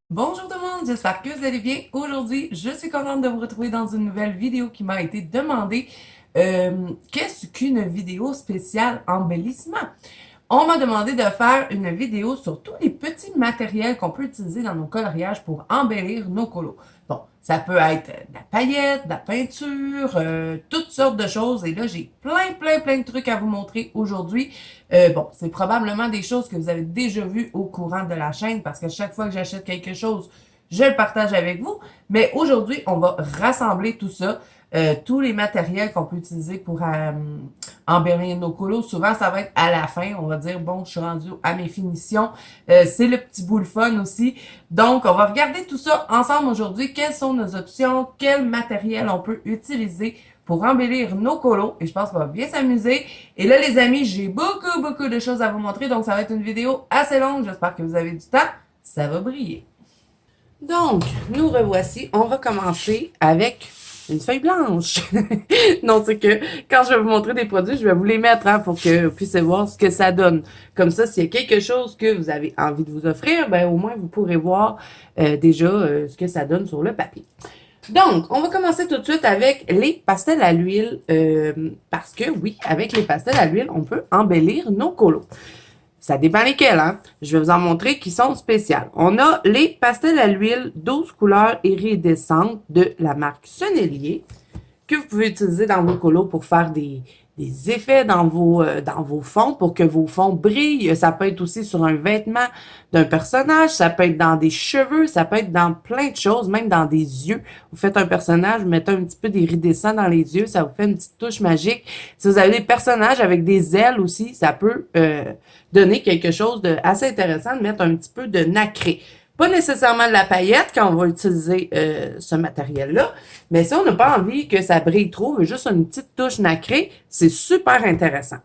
Bonjour tout le monde, j'espère que vous allez bien. Aujourd'hui, je suis contente de vous retrouver dans une nouvelle vidéo qui m'a été demandée. Qu'est-ce qu'une vidéo spéciale embellissement? On m'a demandé de faire une vidéo sur tous les petits matériels qu'on peut utiliser dans nos coloriages pour embellir nos colos. Bon, ça peut être de la paillette, de la peinture, toutes sortes de choses. Et là, j'ai plein de trucs à vous montrer aujourd'hui. Bon, c'est probablement des choses que vous avez déjà vues au courant de la chaîne parce que chaque fois que j'achète quelque chose, je le partage avec vous. Mais aujourd'hui, on va rassembler tout ça. Tous les matériels qu'on peut utiliser pour embellir nos colos. Souvent, ça va être à la fin. On va dire, bon, je suis rendue à mes finitions. C'est le petit bout le fun aussi. Donc, on va regarder tout ça ensemble aujourd'hui. Quelles sont nos options? Quel matériel on peut utiliser pour embellir nos colos? Et je pense qu'on va bien s'amuser. Et là, les amis, j'ai beaucoup de choses à vous montrer. Donc, ça va être une vidéo assez longue. J'espère que vous avez du temps. Ça va briller. Donc, nous revoici. On va commencer avec une feuille blanche. Non, c'est que quand je vais vous montrer des produits, je vais vous les mettre pour que vous puissiez voir ce que ça donne. Comme ça, s'il y a quelque chose que vous avez envie de vous offrir, ben au moins vous pourrez voir déjà ce que ça donne sur le papier. Donc, on va commencer tout de suite avec les pastels à l'huile parce que oui, avec les pastels à l'huile, on peut embellir nos colos. Ça dépend lesquels, hein? Je vais vous en montrer qui sont spéciales. On a les pastels à l'huile 12 couleurs iridescentes de la marque Sennelier que vous pouvez utiliser dans vos colos pour faire des effets dans vos fonds pour que vos fonds brillent. Ça peut être aussi sur un vêtement d'un personnage, ça peut être dans des cheveux, ça peut être dans plein de choses, même dans des yeux. Vous faites un personnage, vous mettez un petit peu d'iridescent dans les yeux, ça vous fait une petite touche magique. Si vous avez des personnages avec des ailes aussi, ça peut donner quelque chose de assez intéressant de mettre un petit peu de nacré. Pas nécessairement de la paillette quand on va utiliser ce matériel-là, mais si on n'a pas envie que ça brille trop, juste une petite touche nacrée, c'est super intéressant.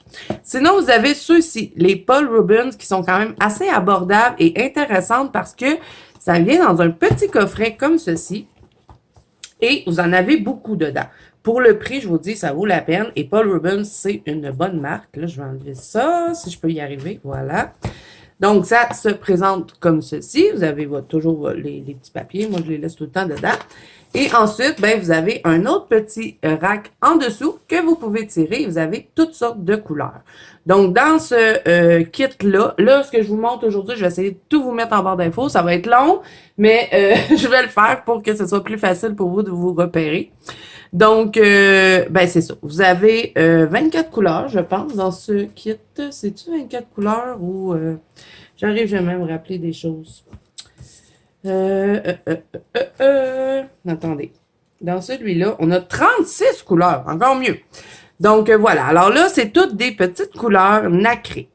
Sinon, vous avez ceux-ci, les Paul Rubens, qui sont quand même assez abordables et intéressantes parce que ça vient dans un petit coffret comme ceci et vous en avez beaucoup dedans. Pour le prix, je vous dis, ça vaut la peine. Et Paul Rubens, c'est une bonne marque. Là, je vais enlever ça, si je peux y arriver. Voilà. Donc, ça se présente comme ceci. Vous avez toujours les petits papiers. Moi, je les laisse tout le temps dedans. Et ensuite, ben, vous avez un autre petit rack en dessous que vous pouvez tirer. Vous avez toutes sortes de couleurs. Donc, dans ce kit-là, là, ce que je vous montre aujourd'hui, je vais essayer de tout vous mettre en barre d'infos. Ça va être long, mais je vais le faire pour que ce soit plus facile pour vous de vous repérer. Donc, ben c'est ça. Vous avez 24 couleurs, je pense, dans ce kit. C'est-tu 24 couleurs ou... j'arrive jamais à me rappeler des choses. Attendez. Dans celui-là, on a 36 couleurs. Encore mieux. Donc, voilà. Alors là, c'est toutes des petites couleurs nacrées.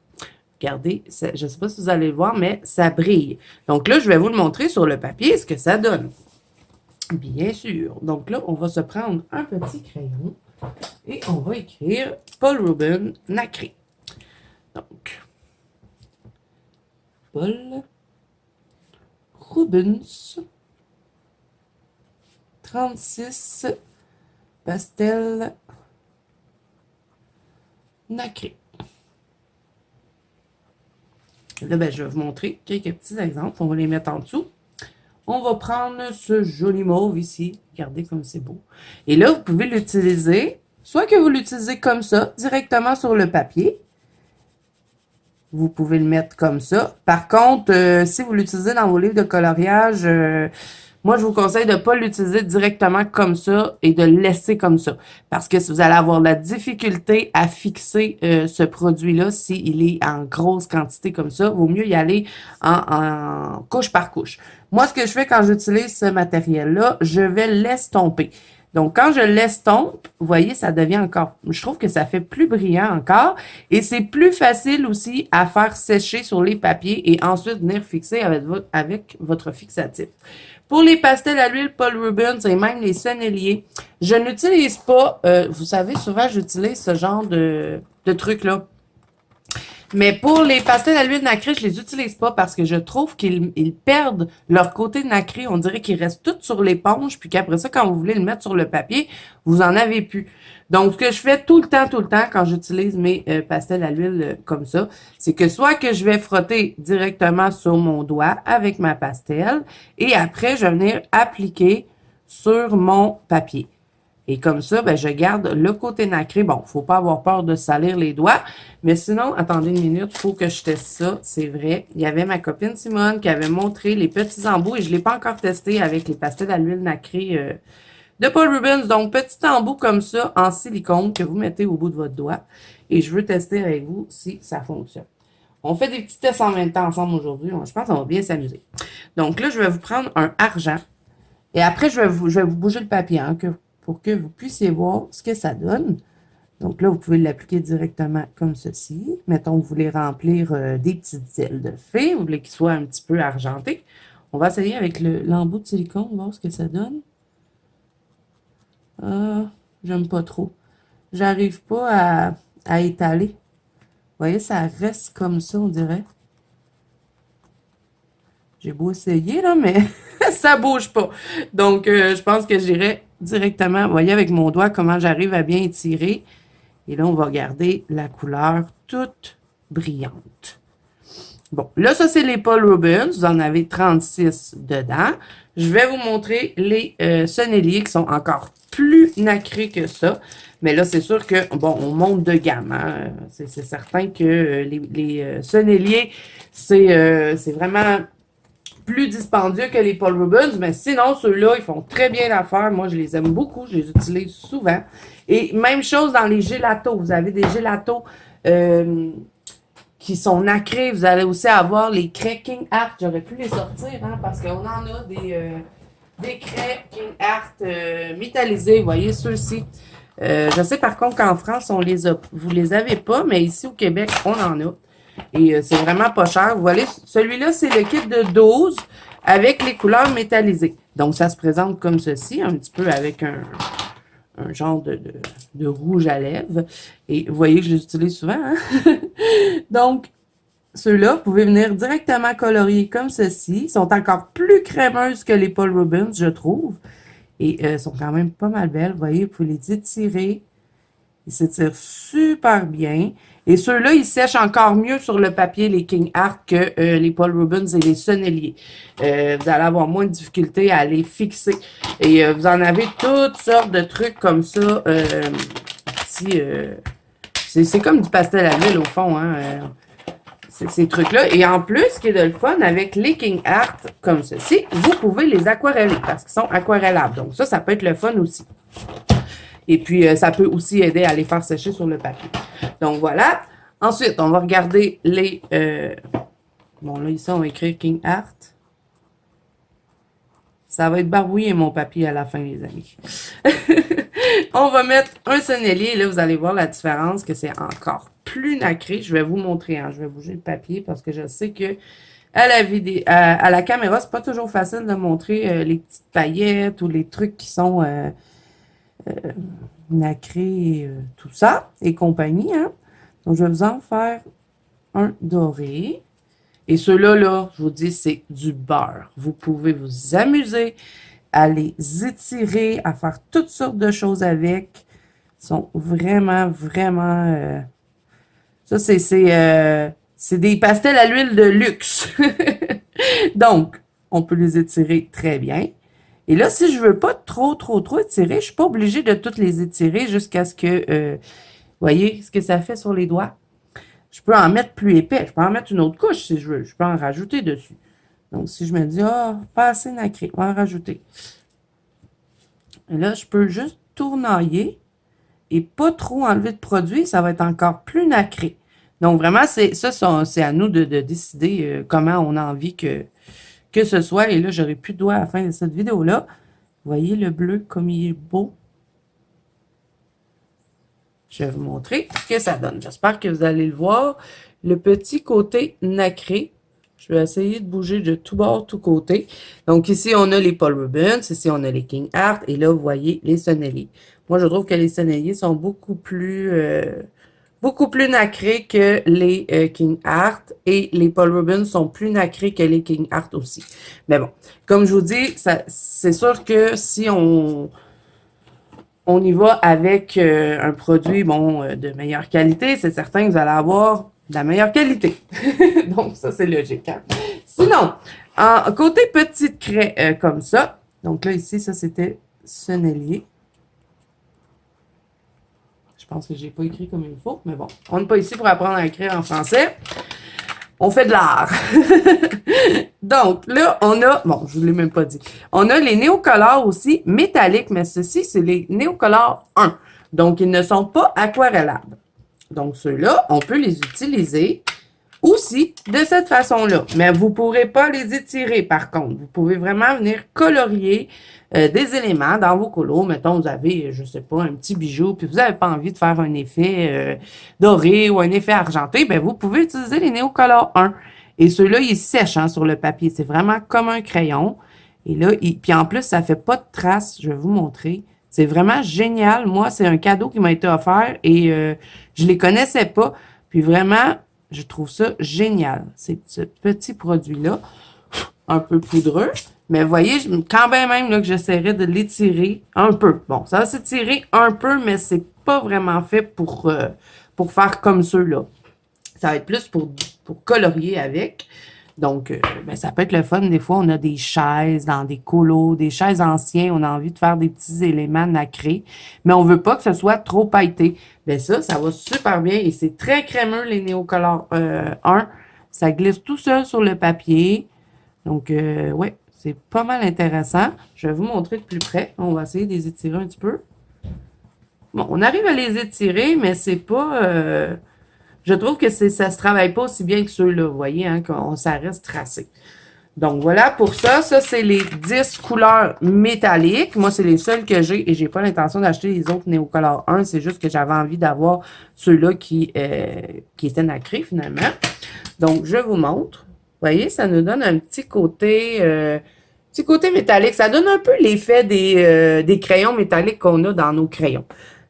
Regardez, je ne sais pas si vous allez le voir, mais ça brille. Donc là, je vais vous le montrer sur le papier, ce que ça donne. Bien sûr. Donc là, on va se prendre un petit crayon et on va écrire Paul Rubens nacré. Donc, Paul Rubens 36 pastels nacrés. Là, ben, je vais vous montrer quelques petits exemples. On va les mettre en dessous. On va prendre ce joli mauve ici. Regardez comme c'est beau. Et là, vous pouvez l'utiliser, soit que vous l'utilisez comme ça, directement sur le papier. Vous pouvez le mettre comme ça. Par contre, si vous l'utilisez dans vos livres de coloriage, moi, je vous conseille de ne pas l'utiliser directement comme ça et de le laisser comme ça. Parce que si vous allez avoir de la difficulté à fixer ce produit-là, s'il est en grosse quantité comme ça, vaut mieux y aller en couche par couche. Moi, ce que je fais quand j'utilise ce matériel-là, je vais l'estomper. Donc, quand je l'estompe, vous voyez, ça devient encore, je trouve que ça fait plus brillant encore. Et c'est plus facile aussi à faire sécher sur les papiers et ensuite venir fixer avec votre fixatif. Pour les pastels à l'huile Paul Rubens et même les senneliers, je n'utilise pas, vous savez, souvent j'utilise ce genre de trucs-là. Mais pour les pastels à l'huile nacrée, je les utilise pas parce que je trouve qu'ils perdent leur côté nacré. On dirait qu'ils restent tout sur l'éponge, puis qu'après ça, quand vous voulez le mettre sur le papier, vous en avez plus. Donc, ce que je fais tout le temps, quand j'utilise mes pastels à l'huile comme ça, c'est que soit que je vais frotter directement sur mon doigt avec ma pastel, et après, je vais venir appliquer sur mon papier. Et comme ça, ben, je garde le côté nacré. Bon, faut pas avoir peur de salir les doigts. Mais sinon, attendez une minute, il faut que je teste ça. C'est vrai. Il y avait ma copine Simone qui avait montré les petits embouts et je l'ai pas encore testé avec les pastels à l'huile nacrée de Paul Rubens. Donc, petit embout comme ça en silicone que vous mettez au bout de votre doigt. Et je veux tester avec vous si ça fonctionne. On fait des petits tests en même temps ensemble aujourd'hui. Je pense qu'on va bien s'amuser. Donc là, je vais vous prendre un argent. Et après, je vais vous bouger le papier pour que vous puissiez voir ce que ça donne. Donc là, vous pouvez l'appliquer directement comme ceci. Mettons que vous voulez remplir des petites ailes de fée. Vous voulez qu'il soit un petit peu argenté. On va essayer avec l'embout de silicone, voir ce que ça donne. J'aime pas trop. J'arrive pas à étaler. Vous voyez, ça reste comme ça, on dirait. J'ai beau essayer, là, mais ça bouge pas. Donc, je pense que j'irai directement, vous voyez, avec mon doigt, comment j'arrive à bien étirer. Et là, on va garder la couleur toute brillante. Bon, là, ça, c'est les Paul Rubens. Vous en avez 36 dedans. Je vais vous montrer les senneliers qui sont encore plus nacrés que ça. Mais là, c'est sûr que, bon, on monte de gamme. Hein? C'est certain que les senneliers, c'est vraiment plus dispendieux que les Paul Rubens, mais sinon, ceux-là, ils font très bien l'affaire. Moi, je les aime beaucoup, je les utilise souvent. Et même chose dans les gélatos. Vous avez des gélatos qui sont nacrés. Vous allez aussi avoir les craies King Art. J'aurais pu les sortir, hein, parce qu'on en a des craies King Art métallisées. Vous voyez, ceux-ci. Je sais par contre qu'en France, vous les avez pas, mais ici au Québec, on en a. Et c'est vraiment pas cher. Vous voyez, celui-là, c'est le kit de 12 avec les couleurs métallisées. Donc, ça se présente comme ceci, un petit peu avec un genre de rouge à lèvres. Et vous voyez que je les utilise souvent. Hein? Donc, ceux-là, vous pouvez venir directement colorier comme ceci. Ils sont encore plus crémeuses que les Paul Rubens, je trouve. Et sont quand même pas mal belles. Vous voyez, vous pouvez les étirer. Ils s'étirent super bien. Et ceux-là, ils sèchent encore mieux sur le papier, les King Art, que les Paul Rubens et les senneliers. Vous allez avoir moins de difficulté à les fixer. Et vous en avez toutes sortes de trucs comme ça. C'est comme du pastel à l'huile, au fond. Hein, ces trucs-là. Et en plus, ce qui est de le fun, avec les King Art comme ceci, vous pouvez les aquareller parce qu'ils sont aquarellables. Donc ça peut être le fun aussi. Et puis, ça peut aussi aider à les faire sécher sur le papier. Donc, voilà. Ensuite, on va regarder les... bon, là, ici, on va écrire King Art. Ça va être barbouillé, mon papier, à la fin, les amis. On va mettre un sennelier. Et là, vous allez voir la différence, que c'est encore plus nacré. Je vais vous montrer. Hein. Je vais bouger le papier parce que je sais que à la caméra, c'est pas toujours facile de montrer les petites paillettes ou les trucs qui sont... nacré, tout ça, et compagnie. Hein? Donc, je vais vous en faire un doré. Et ceux-là, là, je vous dis, c'est du beurre. Vous pouvez vous amuser à les étirer, à faire toutes sortes de choses avec. Ils sont vraiment, vraiment... ça, c'est des pastels à l'huile de luxe. Donc, on peut les étirer très bien. Et là, si je veux pas trop étirer, je suis pas obligée de toutes les étirer jusqu'à ce que, vous voyez ce que ça fait sur les doigts. Je peux en mettre plus épais. Je peux en mettre une autre couche si je veux. Je peux en rajouter dessus. Donc, si je me dis, pas assez nacré, on va en rajouter. Et là, je peux juste tournoyer et pas trop enlever de produit. Ça va être encore plus nacré. Donc, vraiment, c'est à nous de décider comment on a envie que ce soit. Et là, j'aurai plus de doigts à la fin de cette vidéo-là. Vous voyez le bleu comme il est beau. Je vais vous montrer ce que ça donne. J'espère que vous allez le voir. Le petit côté nacré. Je vais essayer de bouger de tout bord, tout côté. Donc, ici, on a les Paul Rubens. Ici, on a les King Art. Et là, vous voyez les sonneliers. Moi, je trouve que les sonneliers sont beaucoup plus nacrés que les King Art. Et les Paul Rubens sont plus nacrés que les King Art aussi. Mais bon, comme je vous dis, c'est sûr que si on y va avec un produit, bon, de meilleure qualité, c'est certain que vous allez avoir de la meilleure qualité. Donc, ça, c'est logique. Hein? Sinon, en côté petite craie comme ça, donc là, ici, ça, c'était sonnelier. Je pense que j'ai pas écrit comme il faut, mais bon, on n'est pas ici pour apprendre à écrire en français. On fait de l'art. Donc, là, on a, bon, je vous l'ai même pas dit, on a les néocolores aussi métalliques, mais ceux-ci, c'est les néocolores 1. Donc, ils ne sont pas aquarellables. Donc, ceux-là, on peut les utiliser aussi de cette façon-là. Mais vous ne pourrez pas les étirer, par contre. Vous pouvez vraiment venir colorier des éléments dans vos colos. Mettons, vous avez, je sais pas, un petit bijou, puis vous n'avez pas envie de faire un effet doré ou un effet argenté, bien, vous pouvez utiliser les Néocolor 1. Et ceux-là, ils sèchent hein, sur le papier. C'est vraiment comme un crayon. Et là, puis en plus, ça ne fait pas de traces. Je vais vous montrer. C'est vraiment génial. Moi, c'est un cadeau qui m'a été offert et je ne les connaissais pas. Puis vraiment, je trouve ça génial. C'est ce petit produit-là, un peu poudreux. Mais vous voyez, quand même là, que j'essaierai de l'étirer un peu. Bon, ça va s'étirer un peu, mais c'est pas vraiment fait pour faire comme ceux-là. Ça va être plus pour colorier avec. Donc, ben, ça peut être le fun. Des fois, on a des chaises dans des colos, des chaises anciennes. On a envie de faire des petits éléments nacrés. Mais on veut pas que ce soit trop pailleté. Ben ça va super bien. Et c'est très crémeux, les Néocolor 1. Ça glisse tout seul sur le papier. Donc, ouais, c'est pas mal intéressant. Je vais vous montrer de plus près. On va essayer de les étirer un petit peu. Bon, on arrive à les étirer, mais c'est pas... je trouve que ça se travaille pas aussi bien que ceux-là, vous voyez, hein, ça reste tracé. Donc, voilà pour ça. Ça, c'est les 10 couleurs métalliques. Moi, c'est les seules que j'ai et j'ai pas l'intention d'acheter les autres Néocolor 1. C'est juste que j'avais envie d'avoir ceux-là qui étaient nacrés, finalement. Donc, je vous montre. Vous voyez, ça nous donne un petit côté métallique. Ça donne un peu l'effet des crayons métalliques qu'on a dans nos crayons.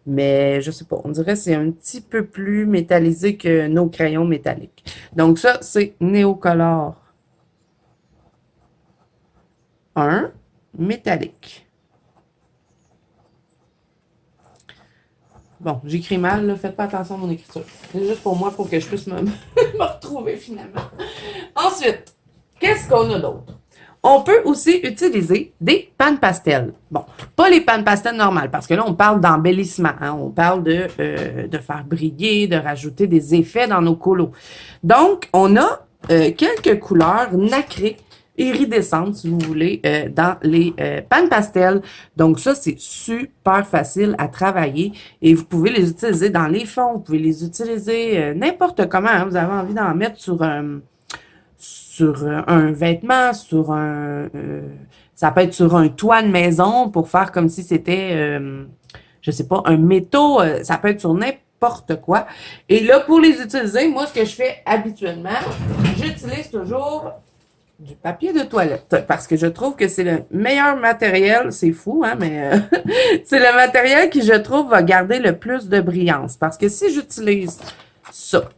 Mais je sais pas, on dirait que c'est un petit peu plus métallisé que nos crayons métalliques. Donc ça, c'est Néocolor 1 métallique. Bon, j'écris mal, là, faites pas attention à mon écriture. C'est juste pour moi, pour que je puisse me retrouver finalement. Ensuite, qu'est-ce qu'on a d'autre? On peut aussi utiliser des pannes pastel. Bon, pas les pannes pastel normales, parce que là, on parle d'embellissement. Hein? On parle de faire briller, de rajouter des effets dans nos colos. Donc, on a quelques couleurs nacrées, iridescentes, si vous voulez, dans les pannes pastel. Donc, ça, c'est super facile à travailler et vous pouvez les utiliser dans les fonds. Vous pouvez les utiliser n'importe comment. Hein? Vous avez envie d'en mettre sur un vêtement, ça peut être sur un toit de maison pour faire comme si c'était, je sais pas, un métaux, ça peut être sur n'importe quoi. Et là, pour les utiliser, moi, ce que je fais habituellement, j'utilise toujours du papier de toilette parce que je trouve que c'est le meilleur matériel, c'est fou, hein, mais c'est le matériel qui, je trouve, va garder le plus de brillance. Parce que si j'utilise ça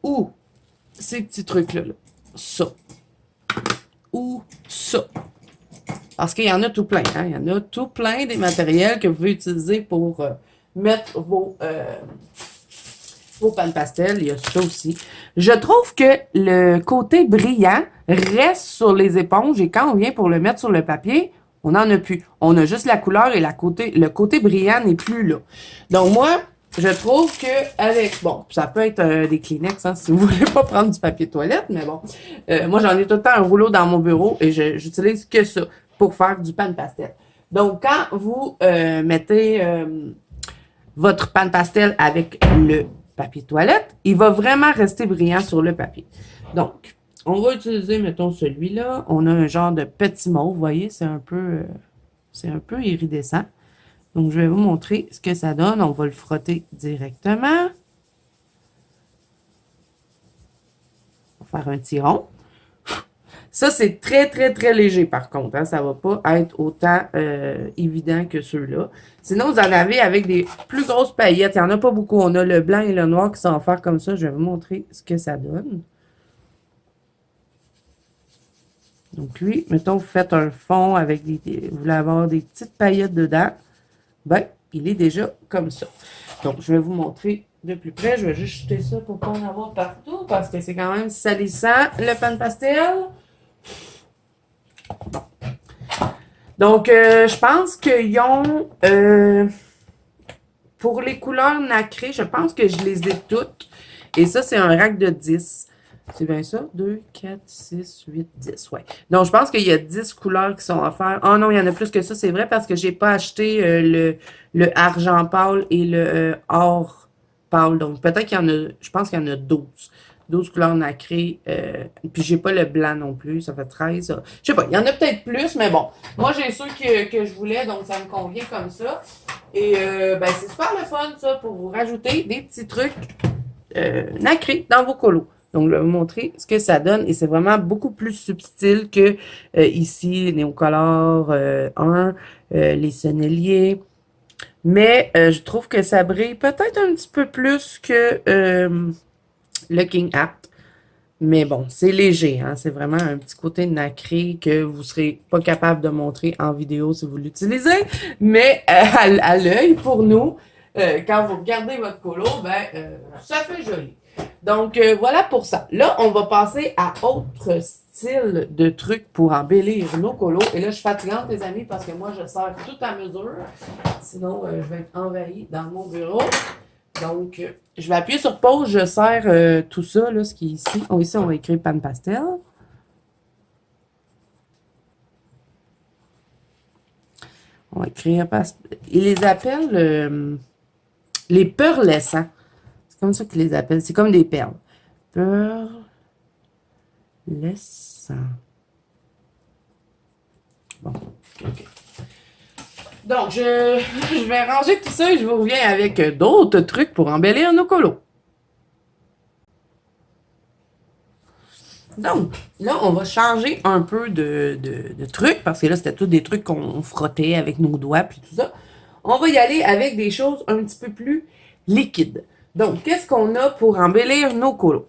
ou ces petits trucs-là, ça. Ou ça. Parce qu'il y en a tout plein. Hein? Il y en a tout plein des matériels que vous pouvez utiliser pour mettre vos pannes pastel. Il y a ça aussi. Je trouve que le côté brillant reste sur les éponges et quand on vient pour le mettre sur le papier, on n'en a plus. On a juste la couleur et le côté brillant n'est plus là. Donc moi, je trouve que avec, bon, ça peut être des Kleenex, hein, si vous voulez pas prendre du papier de toilette, mais bon, moi j'en ai tout le temps un rouleau dans mon bureau et j'utilise que ça pour faire du panne pastel. Donc quand vous mettez votre panne pastel avec le papier de toilette, il va vraiment rester brillant sur le papier. Donc, on va utiliser, mettons, celui-là. On a un genre de petit mauve, vous voyez, c'est un peu iridescent. Donc, je vais vous montrer ce que ça donne. On va le frotter directement. On va faire un petit rond. Ça, c'est très, très, très léger, par contre. Hein. Ça ne va pas être autant évident que ceux-là. Sinon, vous en avez avec des plus grosses paillettes. Il n'y en a pas beaucoup. On a le blanc et le noir qui sont offerts comme ça. Je vais vous montrer ce que ça donne. Donc, lui, mettons, vous faites un fond avec vous voulez avoir des petites paillettes dedans. Ben, il est déjà comme ça. Donc, je vais vous montrer de plus près. Je vais juste jeter ça pour ne pas en avoir partout parce que c'est quand même salissant, le pan pastel. Bon. Donc, je pense qu'ils ont, pour les couleurs nacrées, je pense que je les ai toutes. Et ça, c'est un rack de 10. C'est bien ça? 2, 4, 6, 8, 10. Ouais. Donc, je pense qu'il y a 10 couleurs qui sont offertes. Ah non, il y en a plus que ça, c'est vrai, parce que j'ai pas acheté le argent pâle et le or pâle. Donc, peut-être qu'il y en a, je pense qu'il y en a 12. 12 couleurs nacrées. Puis, j'ai pas le blanc non plus. Ça fait 13. Je sais pas, il y en a peut-être plus, mais bon. Moi, j'ai ceux que je voulais, donc ça me convient comme ça. Et, ben, c'est super le fun, ça, pour vous rajouter des petits trucs nacrés dans vos colos. Donc, je vais vous montrer ce que ça donne. Et c'est vraiment beaucoup plus subtil que ici, les Néocolor 1, les Sennelier. Mais je trouve que ça brille peut-être un petit peu plus que le King Apt. Mais bon, c'est léger. Hein? C'est vraiment un petit côté nacré que vous ne serez pas capable de montrer en vidéo si vous l'utilisez. Mais à l'œil, pour nous, quand vous regardez votre colo, ben, ça fait joli. Donc, voilà pour ça. Là, on va passer à autre style de trucs pour embellir nos colos. Et là, je suis fatigante, les amis, parce que moi, je sers tout à mesure. Sinon, je vais être envahie dans mon bureau. Donc, je vais appuyer sur pause. Je sers tout ça, là, ce qui est ici. Ici, on va écrire pan pastel. On va écrire pastel. Ils les appellent les pearlescents. C'est comme ça qu'ils les appellent. C'est comme des perles. Pearlescents. Bon, ok. Donc, je vais ranger tout ça et je vous reviens avec d'autres trucs pour embellir nos colos. Donc, là, on va changer un peu de trucs parce que là, c'était tous des trucs qu'on frottait avec nos doigts puis tout ça. On va y aller avec des choses un petit peu plus liquides. Donc, qu'est-ce qu'on a pour embellir nos colos?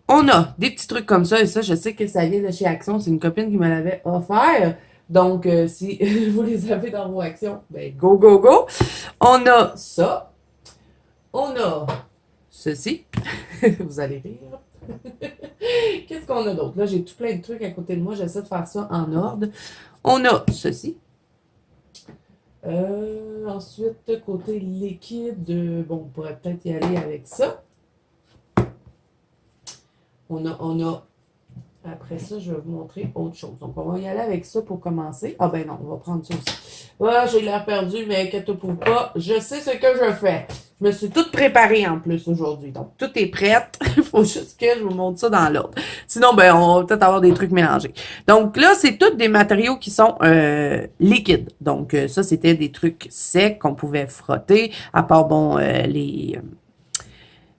On a des petits trucs comme ça, et ça, je sais que ça vient de chez Action. C'est une copine qui me l'avait offert. Donc, si vous les avez dans vos actions, ben go, go, go. On a ça. On a ceci. Vous allez rire. Qu'est-ce qu'on a d'autre? Là, j'ai tout plein de trucs à côté de moi. J'essaie de faire ça en ordre. On a ceci. Ensuite, côté liquide, bon, on pourrait peut-être y aller avec ça. On a, après ça, je vais vous montrer autre chose. Donc, on va y aller avec ça pour commencer. Ah ben non, on va prendre ça aussi. Ah, j'ai l'air perdu, mais inquiète-toi pas, je sais ce que je fais. Je me suis toute préparée en plus aujourd'hui. Donc, tout est prêt. Il faut juste que je vous montre ça dans l'ordre. Sinon, ben, on va peut-être avoir des trucs mélangés. Donc, là, c'est tous des matériaux qui sont liquides. Donc, ça, c'était des trucs secs qu'on pouvait frotter. À part, bon,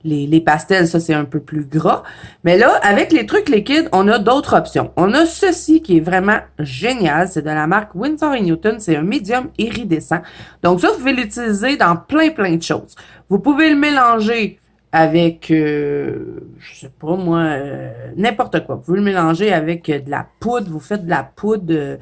les pastels, ça, c'est un peu plus gras. Mais là, avec les trucs liquides, on a d'autres options. On a ceci qui est vraiment génial. C'est de la marque Winsor & Newton. C'est un médium iridescent. Donc ça, vous pouvez l'utiliser dans plein de choses. Vous pouvez le mélanger avec, je sais pas moi, n'importe quoi. Vous pouvez le mélanger avec de la poudre. Vous faites de la poudre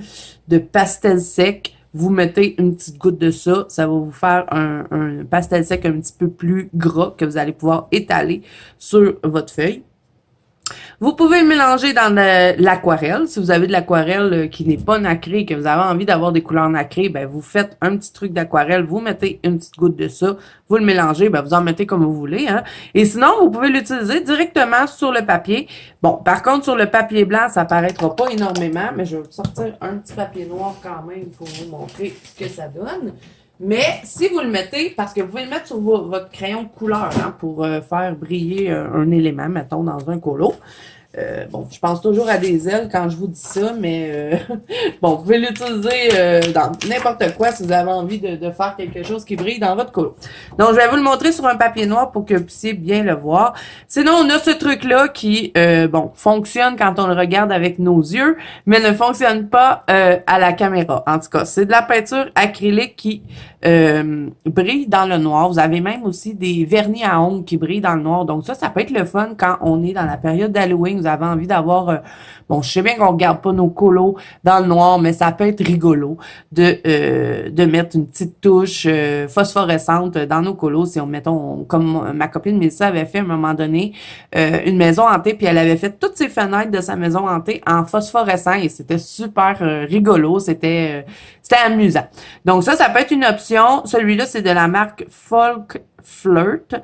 de pastel sec. Vous mettez une petite goutte de ça, ça va vous faire un pastel sec un petit peu plus gras que vous allez pouvoir étaler sur votre feuille. Vous pouvez le mélanger dans l'aquarelle. Si vous avez de l'aquarelle qui n'est pas nacrée, que vous avez envie d'avoir des couleurs nacrées, ben vous faites un petit truc d'aquarelle, vous mettez une petite goutte de ça, vous le mélangez, ben vous en mettez comme vous voulez. Hein. Et sinon, vous pouvez l'utiliser directement sur le papier. Bon, par contre, sur le papier blanc, ça paraîtra pas énormément, mais je vais vous sortir un petit papier noir quand même pour vous montrer ce que ça donne. Mais si vous le mettez, parce que vous pouvez le mettre sur votre crayon de couleur hein, pour faire briller un élément, mettons, dans un colo. Bon, je pense toujours à des ailes quand je vous dis ça, mais bon, vous pouvez l'utiliser dans n'importe quoi si vous avez envie de faire quelque chose qui brille dans votre colo. Donc, je vais vous le montrer sur un papier noir pour que vous puissiez bien le voir. Sinon, on a ce truc-là qui, bon, fonctionne quand on le regarde avec nos yeux, mais ne fonctionne pas à la caméra. En tout cas, c'est de la peinture acrylique qui brille dans le noir. Vous avez même aussi des vernis à ongles qui brillent dans le noir. Donc ça peut être le fun quand on est dans la période d'Halloween. Vous avez envie d'avoir, bon, je sais bien qu'on regarde pas nos colos dans le noir, mais ça peut être rigolo de mettre une petite touche phosphorescente dans nos colos. Si on, mettons, comme ma copine Mélissa avait fait à un moment donné, une maison hantée, puis elle avait fait toutes ses fenêtres de sa maison hantée en phosphorescent et c'était super rigolo. C'était amusant. Donc ça peut être une option. Celui-là, c'est de la marque Folk Flirt.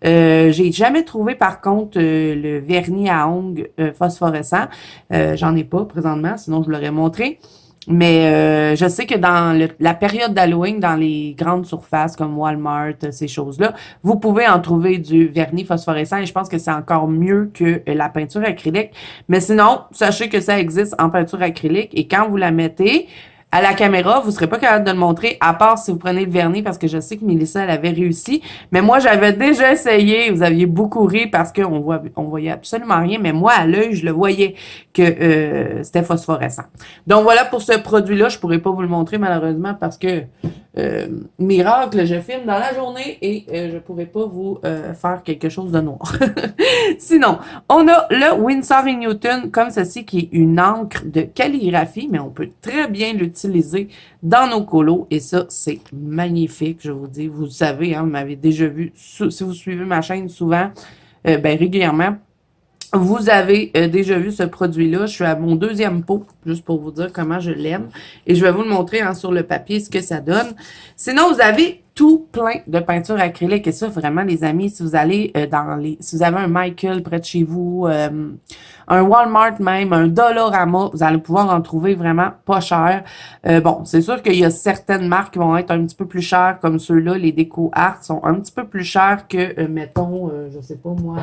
J'ai jamais trouvé, par contre, le vernis à ongles phosphorescent. J'en ai pas présentement, sinon je vous l'aurais montré. Mais je sais que dans la période d'Halloween, dans les grandes surfaces comme Walmart, ces choses-là, vous pouvez en trouver du vernis phosphorescent et je pense que c'est encore mieux que la peinture acrylique. Mais sinon, sachez que ça existe en peinture acrylique et quand vous la mettez à la caméra, vous serez pas capable de le montrer, à part si vous prenez le vernis, parce que je sais que Mélissa, elle avait réussi. Mais moi, j'avais déjà essayé. Vous aviez beaucoup ri parce qu'on voyait absolument rien. Mais moi, à l'œil, je le voyais que c'était phosphorescent. Donc voilà pour ce produit-là. Je pourrais pas vous le montrer, malheureusement, parce que miracle, je filme dans la journée et je pourrais pas vous faire quelque chose de noir. Sinon, on a le Winsor & Newton comme ceci qui est une encre de calligraphie, mais on peut très bien l'utiliser dans nos colos et ça, c'est magnifique, je vous dis. Vous savez, hein, vous m'avez déjà vu, si vous suivez ma chaîne souvent, régulièrement, vous avez déjà vu ce produit-là. Je suis à mon deuxième pot, juste pour vous dire comment je l'aime. Et je vais vous le montrer hein, sur le papier, ce que ça donne. Sinon, vous avez tout plein de peinture acrylique. Et ça, vraiment, les amis, si vous allez si vous avez un Michael près de chez vous, un Walmart même, un Dollarama, vous allez pouvoir en trouver vraiment pas cher. Bon, c'est sûr qu'il y a certaines marques qui vont être un petit peu plus chères, comme ceux-là. Les Déco Art sont un petit peu plus chers que, mettons, je sais pas moi...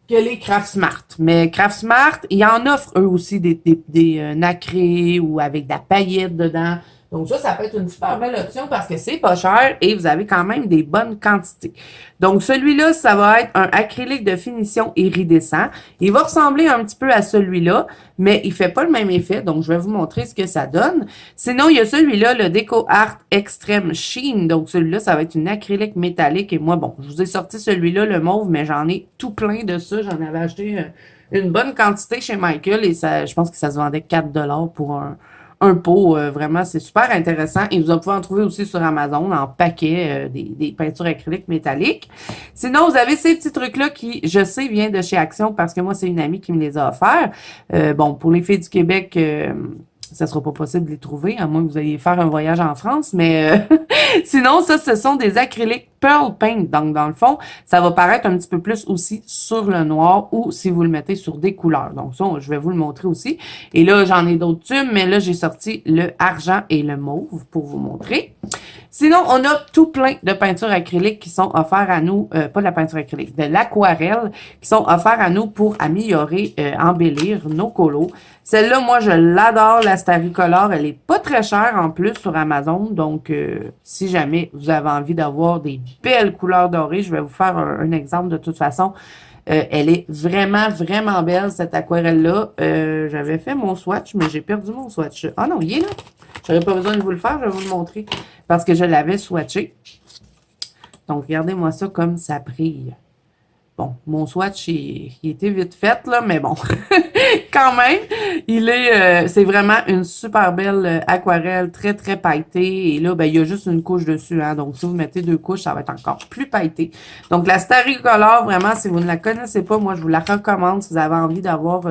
que les Craft Smart. Mais Craft Smart, ils en offrent eux aussi des nacrés ou avec de la paillette dedans. Donc ça peut être une super belle option parce que c'est pas cher et vous avez quand même des bonnes quantités. Donc celui-là, ça va être un acrylique de finition iridescent. Il va ressembler un petit peu à celui-là, mais il fait pas le même effet. Donc je vais vous montrer ce que ça donne. Sinon, il y a celui-là, le Déco Art Extreme Sheen. Donc celui-là, ça va être une acrylique métallique. Et moi, bon, je vous ai sorti celui-là, le mauve, mais j'en ai tout plein de ça. J'en avais acheté une bonne quantité chez Michael et ça, je pense que ça se vendait 4$ pour un pot. Vraiment, c'est super intéressant. Et vous allez pouvoir en trouver aussi sur Amazon en paquet des peintures acryliques métalliques. Sinon, vous avez ces petits trucs-là qui, je sais, viennent de chez Action parce que moi, c'est une amie qui me les a offerts. Bon, pour les filles du Québec... ça sera pas possible de les trouver, à moins que vous ayez faire un voyage en France, mais sinon, ça, ce sont des acryliques Pearl Paint. Donc, dans le fond, ça va paraître un petit peu plus aussi sur le noir ou si vous le mettez sur des couleurs. Donc, ça, je vais vous le montrer aussi. Et là, j'en ai d'autres tubes, mais là, j'ai sorti le argent et le mauve pour vous montrer. Sinon, on a tout plein de peintures acryliques qui sont offertes à nous, pas de la peinture acrylique, de l'aquarelle, qui sont offertes à nous pour améliorer, embellir nos colos. Celle-là, moi, je l'adore, la Staricolor. Elle est pas très chère en plus sur Amazon. Donc, si jamais vous avez envie d'avoir des belles couleurs dorées, je vais vous faire un exemple de toute façon. Elle est vraiment, vraiment belle, cette aquarelle-là. J'avais fait mon swatch, mais j'ai perdu mon swatch. Ah non, il est là. J'aurais pas besoin de vous le faire, je vais vous le montrer. Parce que je l'avais swatché. Donc, regardez-moi ça comme ça brille. Bon, mon swatch, il était vite fait, là, mais bon, quand même, c'est vraiment une super belle aquarelle, très, très pailletée. Et là, ben, il y a juste une couche dessus, hein. Donc, si vous mettez 2 couches, ça va être encore plus pailleté. Donc, la Staricolor, vraiment, si vous ne la connaissez pas, moi, je vous la recommande si vous avez envie d'avoir,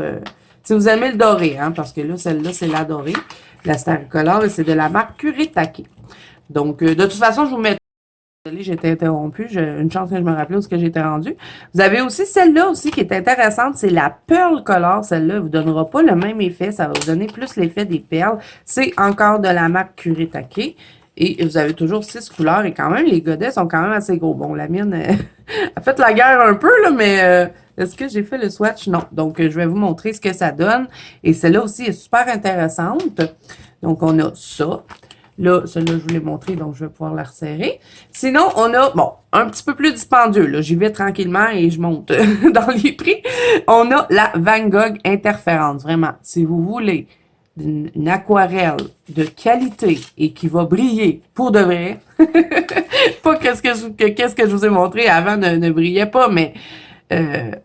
si vous aimez le doré, hein, parce que là, celle-là, c'est la dorée. La Staricolor, et c'est de la marque Kuretake. Donc, de toute façon, je vous mets... J'ai été interrompue. Une chance que je me rappelais où ce que j'étais rendue. Vous avez aussi celle-là aussi qui est intéressante. C'est la Pearl Color. Celle-là ne vous donnera pas le même effet. Ça va vous donner plus l'effet des perles. C'est encore de la marque Kuretake. Et vous avez toujours 6 couleurs. Et quand même, les godets sont quand même assez gros. Bon, la mienne a fait la guerre un peu, là, mais est-ce que j'ai fait le swatch? Non. Donc, je vais vous montrer ce que ça donne. Et celle-là aussi est super intéressante. Donc, on a ça. Là, celle-là, je vous l'ai montré, donc je vais pouvoir la resserrer. Sinon, on a, bon, un petit peu plus dispendieux. Là, j'y vais tranquillement et je monte dans les prix. On a la Van Gogh Interférence. Vraiment, si vous voulez une aquarelle de qualité et qui va briller pour de vrai, pas qu'est-ce que je vous ai montré avant ne brillait pas, mais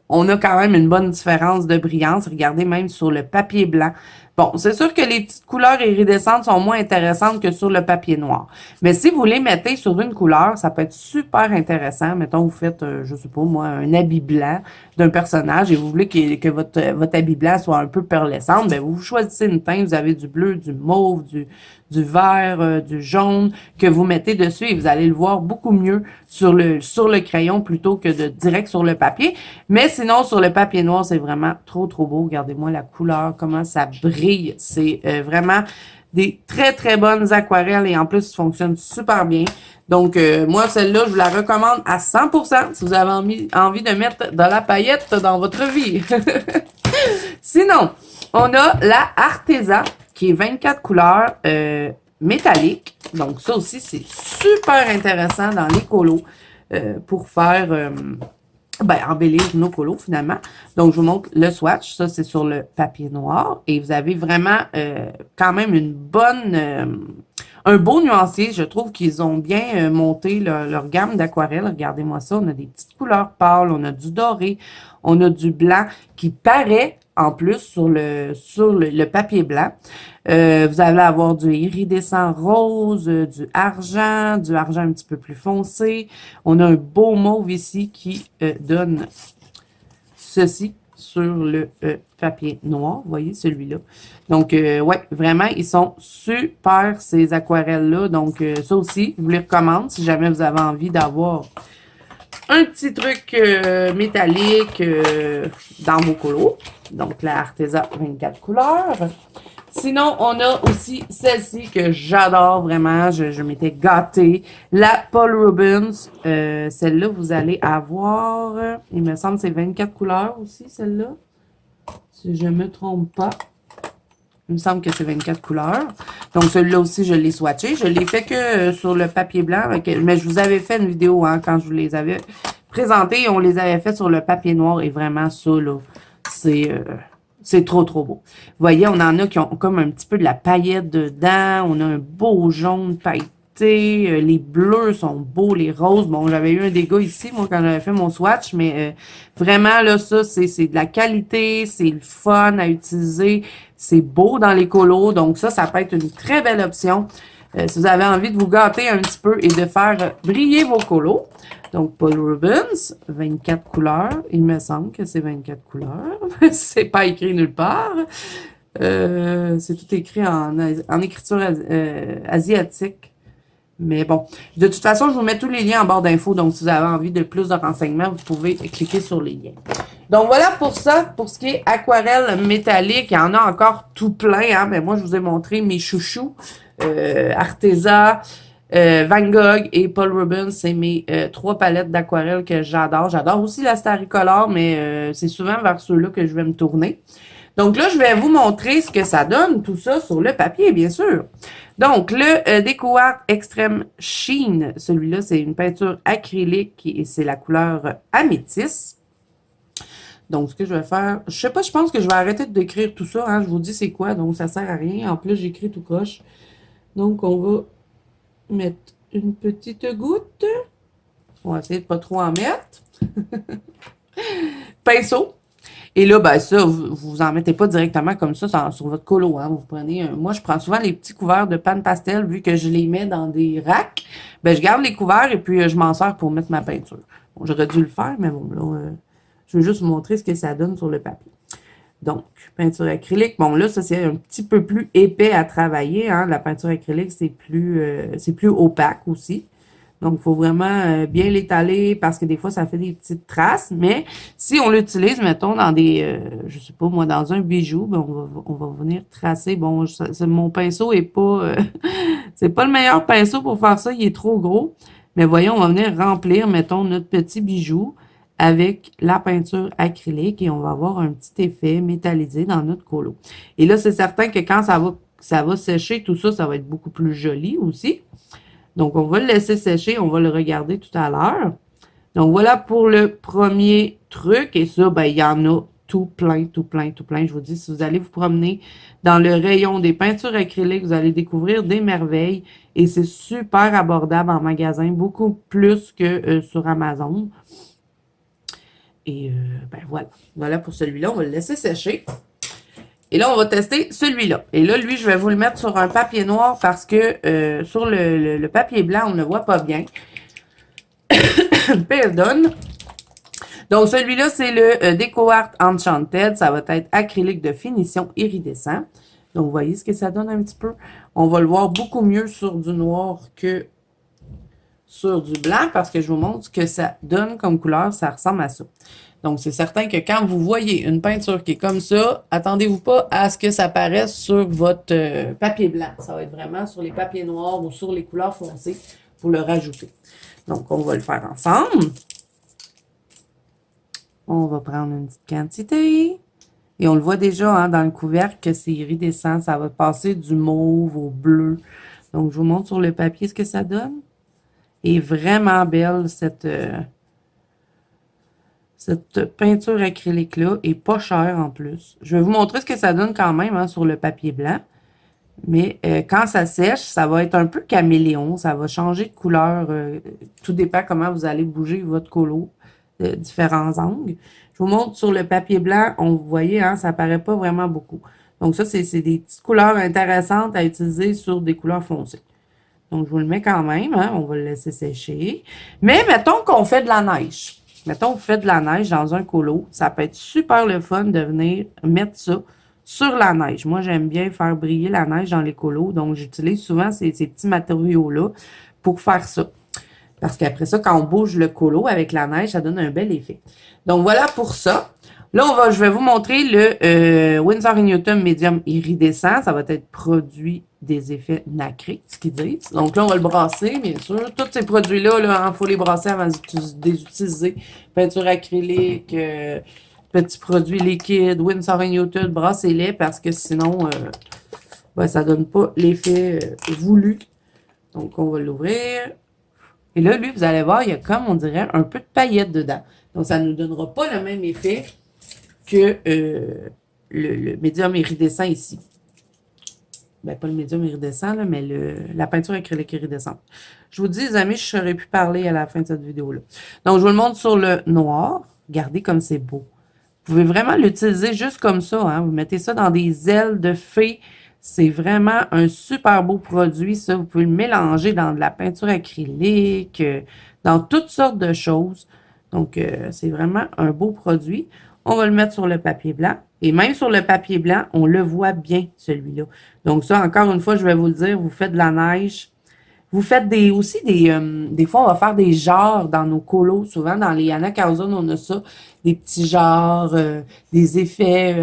on a quand même une bonne différence de brillance. Regardez même sur le papier blanc. Bon, c'est sûr que les petites couleurs iridescentes sont moins intéressantes que sur le papier noir. Mais si vous les mettez sur une couleur, ça peut être super intéressant. Mettons, vous faites, je sais pas moi, un habit blanc d'un personnage et vous voulez que votre habit blanc soit un peu pearlescent, ben vous choisissez une teinte, vous avez du bleu, du mauve, du vert, du jaune que vous mettez dessus et vous allez le voir beaucoup mieux sur le crayon plutôt que de direct sur le papier. Mais sinon, sur le papier noir, c'est vraiment trop beau. Regardez-moi la couleur, comment ça brille. C'est vraiment des très bonnes aquarelles et en plus, ça fonctionne super bien. Donc, moi, celle-là, je vous la recommande à 100% si vous avez envie de mettre de la paillette dans votre vie. Sinon, on a la Arteza qui est 24 couleurs métalliques. Donc, ça aussi, c'est super intéressant dans les colos pour faire... embellir nos colos, finalement. Donc, je vous montre le swatch. Ça, c'est sur le papier noir. Et vous avez vraiment quand même une bonne... un beau nuancier. Je trouve qu'ils ont bien monté leur gamme d'aquarelles. Regardez-moi ça. On a des petites couleurs pâles. On a du doré. On a du blanc qui paraît en plus sur le papier blanc. Vous allez avoir du iridescent rose, du argent un petit peu plus foncé. On a un beau mauve ici qui donne ceci sur le papier noir. Vous voyez celui-là. Donc, ouais, vraiment, ils sont super ces aquarelles-là. Donc, ça aussi, je vous les recommande si jamais vous avez envie d'avoir un petit truc métallique dans vos colos. Donc, la Arteza 24 couleurs. Sinon, on a aussi celle-ci que j'adore vraiment. Je m'étais gâtée. La Paul Rubens. Celle-là, vous allez avoir... il me semble que c'est 24 couleurs aussi, celle-là. Si je ne me trompe pas. Il me semble que c'est 24 couleurs. Donc, celui-là aussi, je l'ai swatché. Je l'ai fait que sur le papier blanc. Mais je vous avais fait une vidéo hein, quand je vous les avais présentés. On les avait fait sur le papier noir. Et vraiment, ça, là, c'est trop beau. Vous voyez, on en a qui ont comme un petit peu de la paillette dedans. On a un beau jaune pailleté. Les bleus sont beaux, les roses. Bon, j'avais eu un dégât ici, moi, quand j'avais fait mon swatch. Mais vraiment, là, ça, c'est de la qualité. C'est le fun à utiliser. C'est beau dans les colos. Donc, ça peut être une très belle option. Si vous avez envie de vous gâter un petit peu et de faire briller vos colos. Donc, Paul Rubens, 24 couleurs. Il me semble que c'est 24 couleurs. C'est pas écrit nulle part. C'est tout écrit en écriture asiatique. Mais bon, de toute façon, je vous mets tous les liens en barre d'infos. Donc, si vous avez envie de plus de renseignements, vous pouvez cliquer sur les liens. Donc, voilà pour ça, pour ce qui est aquarelle métallique. Il y en a encore tout plein. Hein? Mais moi, je vous ai montré mes chouchous. Arteza, Van Gogh et Paul Rubens, c'est mes 3 palettes d'aquarelle que j'adore. J'adore aussi la Staricolor, mais c'est souvent vers ceux-là que je vais me tourner. Donc là, je vais vous montrer ce que ça donne, tout ça, sur le papier, bien sûr. Donc, le Déco Art Extreme Sheen, celui-là, c'est une peinture acrylique et c'est la couleur améthyste. Donc, ce que je vais faire, je sais pas, je pense que je vais arrêter de décrire tout ça, hein, je vous dis c'est quoi, donc ça sert à rien. En plus, j'écris tout croche. Donc, on va mettre une petite goutte. On va essayer de pas trop en mettre. Pinceau. Et là, ben ça, vous en mettez pas directement comme ça sur votre colo. Hein. Vous prenez moi, je prends souvent les petits couverts de panne pastel, vu que je les mets dans des racks. Ben, je garde les couverts et puis je m'en sers pour mettre ma peinture. Bon, j'aurais dû le faire, mais bon, là, je veux juste vous montrer ce que ça donne sur le papier. Donc, peinture acrylique. Bon, là, ça, c'est un petit peu plus épais à travailler. Hein. La peinture acrylique, c'est plus opaque aussi. Donc, il faut vraiment bien l'étaler parce que des fois, ça fait des petites traces. Mais si on l'utilise, mettons, dans des, je sais pas moi, dans un bijou, ben on va venir tracer. Bon, mon pinceau est pas, c'est pas le meilleur pinceau pour faire ça. Il est trop gros. Mais voyons, on va venir remplir, mettons, notre petit bijou avec la peinture acrylique et on va avoir un petit effet métallisé dans notre colo. Et là, c'est certain que quand ça va sécher, tout ça, ça va être beaucoup plus joli aussi. Donc, on va le laisser sécher, on va le regarder tout à l'heure. Donc, voilà pour le premier truc. Et ça, ben, il y en a tout plein, tout plein, tout plein. Je vous dis, si vous allez vous promener dans le rayon des peintures acryliques, vous allez découvrir des merveilles. Et c'est super abordable en magasin, beaucoup plus que sur Amazon. Et ben voilà. Voilà pour celui-là. On va le laisser sécher. Et là, on va tester celui-là. Et là, lui, je vais vous le mettre sur un papier noir parce que sur le papier blanc, on ne le voit pas bien. Pardon. Donc, celui-là, c'est le DecoArt Enchanted. Ça va être acrylique de finition iridescent. Donc, vous voyez ce que ça donne un petit peu. On va le voir beaucoup mieux sur du noir que sur du blanc parce que je vous montre ce que ça donne comme couleur. Ça ressemble à ça. Donc, c'est certain que quand vous voyez une peinture qui est comme ça, attendez-vous pas à ce que ça apparaisse sur votre papier blanc. Ça va être vraiment sur les papiers noirs ou sur les couleurs foncées pour le rajouter. Donc, on va le faire ensemble. On va prendre une petite quantité. Et on le voit déjà hein, dans le couvercle que c'est iridescent. Ça va passer du mauve au bleu. Donc, je vous montre sur le papier ce que ça donne. Et vraiment belle cette peinture acrylique-là. Et pas chère en plus. Je vais vous montrer ce que ça donne quand même hein, sur le papier blanc. Mais quand ça sèche, ça va être un peu caméléon. Ça va changer de couleur. Tout dépend comment vous allez bouger votre colo. Différents angles. Je vous montre sur le papier blanc, vous voyez, hein, ça apparaît pas vraiment beaucoup. Donc ça, c'est des petites couleurs intéressantes à utiliser sur des couleurs foncées. Donc je vous le mets quand même, hein, on va le laisser sécher. Mais mettons qu'on fait de la neige. Mettons qu'on fait de la neige dans un colo. Ça peut être super le fun de venir mettre ça sur la neige. Moi, j'aime bien faire briller la neige dans les colos. Donc j'utilise souvent ces petits matériaux-là pour faire ça. Parce qu'après ça, quand on bouge le colo avec la neige, ça donne un bel effet. Donc, voilà pour ça. Là, je vais vous montrer le Winsor & Newton Medium Iridescent. Ça va être produit des effets nacrés, ce qu'ils disent. Donc là, on va le brasser, bien sûr. Tous ces produits-là, il faut les brasser avant de les utiliser. Peinture acrylique, petits produits liquides, Winsor & Newton, brassez-les parce que sinon, ben, ça donne pas l'effet voulu. Donc, on va l'ouvrir. Et là, lui, vous allez voir, il y a comme, on dirait, un peu de paillettes dedans. Donc, ça ne nous donnera pas le même effet que le médium iridescent ici. Ben, pas le médium iridescent, là, mais la peinture acrylique iridescente. Je vous dis, les amis, je saurais plus parler à la fin de cette vidéo-là. Donc, je vous le montre sur le noir. Regardez comme c'est beau. Vous pouvez vraiment l'utiliser juste comme ça. Hein. Vous mettez ça dans des ailes de fée. C'est vraiment un super beau produit, ça. Vous pouvez le mélanger dans de la peinture acrylique, dans toutes sortes de choses. Donc, c'est vraiment un beau produit. On va le mettre sur le papier blanc. Et même sur le papier blanc, on le voit bien, celui-là. Donc, ça, encore une fois, je vais vous le dire, vous faites de la neige. Vous faites aussi des fois, on va faire des jarres dans nos colos. Souvent, dans les Yana Calzone, on a ça. Des petits jarres, des effets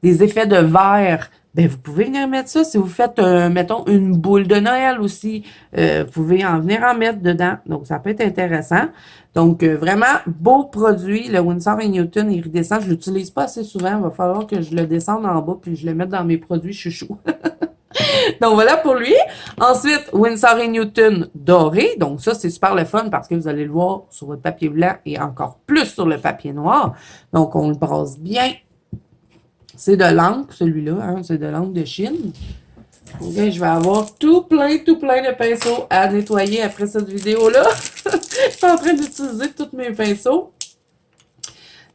de verre. Ben, vous pouvez venir mettre ça. Si vous faites, mettons, une boule de Noël aussi, vous pouvez venir en mettre dedans. Donc, ça peut être intéressant. Donc, vraiment, beau produit, le Winsor & Newton iridescent. Je l'utilise pas assez souvent. Il va falloir que je le descende en bas puis je le mette dans mes produits chouchous. Donc, voilà pour lui. Ensuite, Winsor & Newton doré. Donc, ça, c'est super le fun parce que vous allez le voir sur votre papier blanc et encore plus sur le papier noir. Donc, on le brasse bien. C'est de l'encre, celui-là. Hein? C'est de l'encre de Chine. Okay, je vais avoir tout plein de pinceaux à nettoyer après cette vidéo-là. Je suis en train d'utiliser tous mes pinceaux.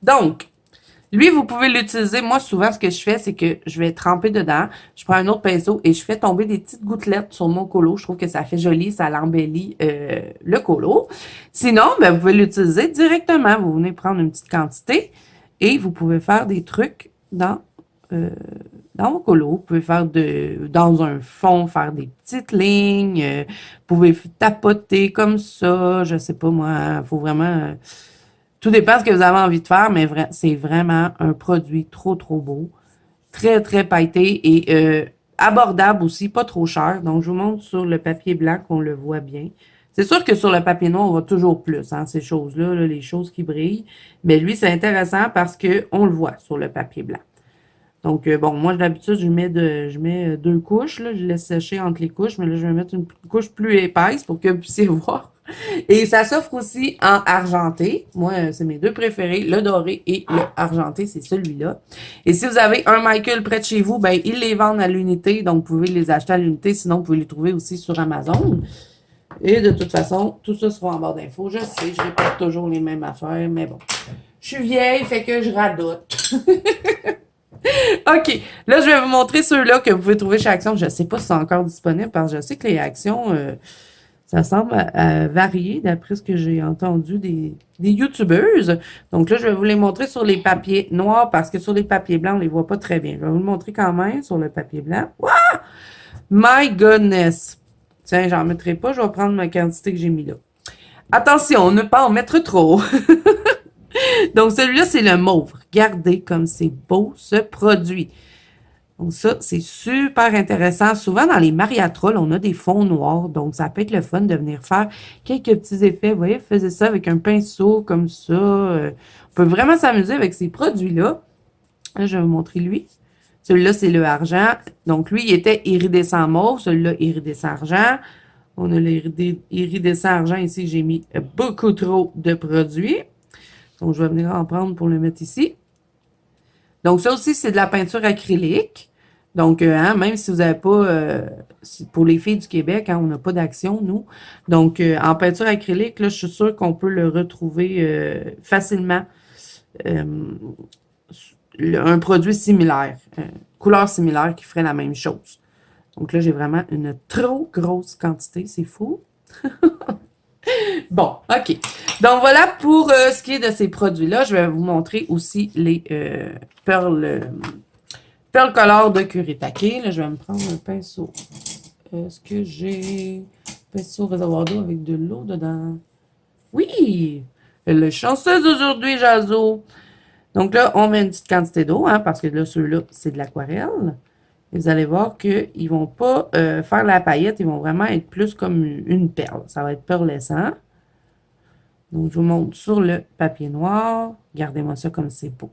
Donc, lui, vous pouvez l'utiliser. Moi, souvent, ce que je fais, c'est que je vais tremper dedans. Je prends un autre pinceau et je fais tomber des petites gouttelettes sur mon colo. Je trouve que ça fait joli, ça l'embellit le colo. Sinon, ben, vous pouvez l'utiliser directement. Vous venez prendre une petite quantité et vous pouvez faire des trucs dans dans vos colos. Vous pouvez faire dans un fond, faire des petites lignes. Vous pouvez tapoter comme ça. Je sais pas moi, faut vraiment... tout dépend de ce que vous avez envie de faire, mais c'est vraiment un produit trop, trop beau. Très, très pailleté et abordable aussi, pas trop cher. Donc, je vous montre sur le papier blanc qu'on le voit bien. C'est sûr que sur le papier noir, on voit toujours plus, hein, ces choses-là, là, les choses qui brillent. Mais lui, c'est intéressant parce que on le voit sur le papier blanc. Donc, bon, moi, d'habitude, je mets 2 couches, là, je laisse sécher entre les couches, mais là, je vais mettre une couche plus épaisse pour que vous puissiez voir. Et ça s'offre aussi en argenté. Moi, c'est mes 2 préférés, le doré et le argenté, c'est celui-là. Et si vous avez un Michael près de chez vous, ben, ils les vendent à l'unité, donc vous pouvez les acheter à l'unité, sinon vous pouvez les trouver aussi sur Amazon. Et de toute façon, tout ça sera en barre d'infos. Je sais, je répète toujours les mêmes affaires, mais bon. Je suis vieille, fait que je radote. OK. Là, je vais vous montrer ceux-là que vous pouvez trouver chez Action. Je ne sais pas si c'est encore disponible parce que je sais que les Actions, ça semble varier d'après ce que j'ai entendu des YouTubeuses. Donc là, je vais vous les montrer sur les papiers noirs parce que sur les papiers blancs, on les voit pas très bien. Je vais vous le montrer quand même sur le papier blanc. Wow! My goodness! Tiens, j'en mettrai pas. Je vais prendre ma quantité que j'ai mis là. Attention, ne pas en mettre trop. Donc, celui-là, c'est le mauve. Regardez comme c'est beau, ce produit. Donc, ça, c'est super intéressant. Souvent, dans les mariatrolles, on a des fonds noirs. Donc, ça peut être le fun de venir faire quelques petits effets. Vous voyez, faisait ça avec un pinceau comme ça. On peut vraiment s'amuser avec ces produits-là. Là, je vais vous montrer lui. Celui-là, c'est le argent. Donc, lui, il était iridescent mauve. Celui-là, iridescent argent. On a l'iridescent argent ici. J'ai mis beaucoup trop de produits. Donc, je vais venir en prendre pour le mettre ici. Donc, ça aussi, c'est de la peinture acrylique. Donc, hein, même si vous n'avez pas, pour les filles du Québec, hein, on n'a pas d'action, nous. Donc, en peinture acrylique, là, je suis sûre qu'on peut le retrouver facilement. Un produit similaire, couleur similaire qui ferait la même chose. Donc là, j'ai vraiment une trop grosse quantité, c'est fou. Bon, OK. Donc, voilà pour ce qui est de ces produits-là. Je vais vous montrer aussi les Pearl Color de Kuretake. Là, je vais me prendre un pinceau. Est-ce que j'ai un pinceau réservoir d'eau avec de l'eau dedans? Oui! Elle est chanceuse aujourd'hui, Jazo. Donc là, on met une petite quantité d'eau, hein, parce que là, ceux-là, c'est de l'aquarelle. Vous allez voir qu'ils ne vont pas faire la paillette, ils vont vraiment être plus comme une perle. Ça va être pearlescent. Donc, je vous montre sur le papier noir. Regardez-moi ça comme c'est beau.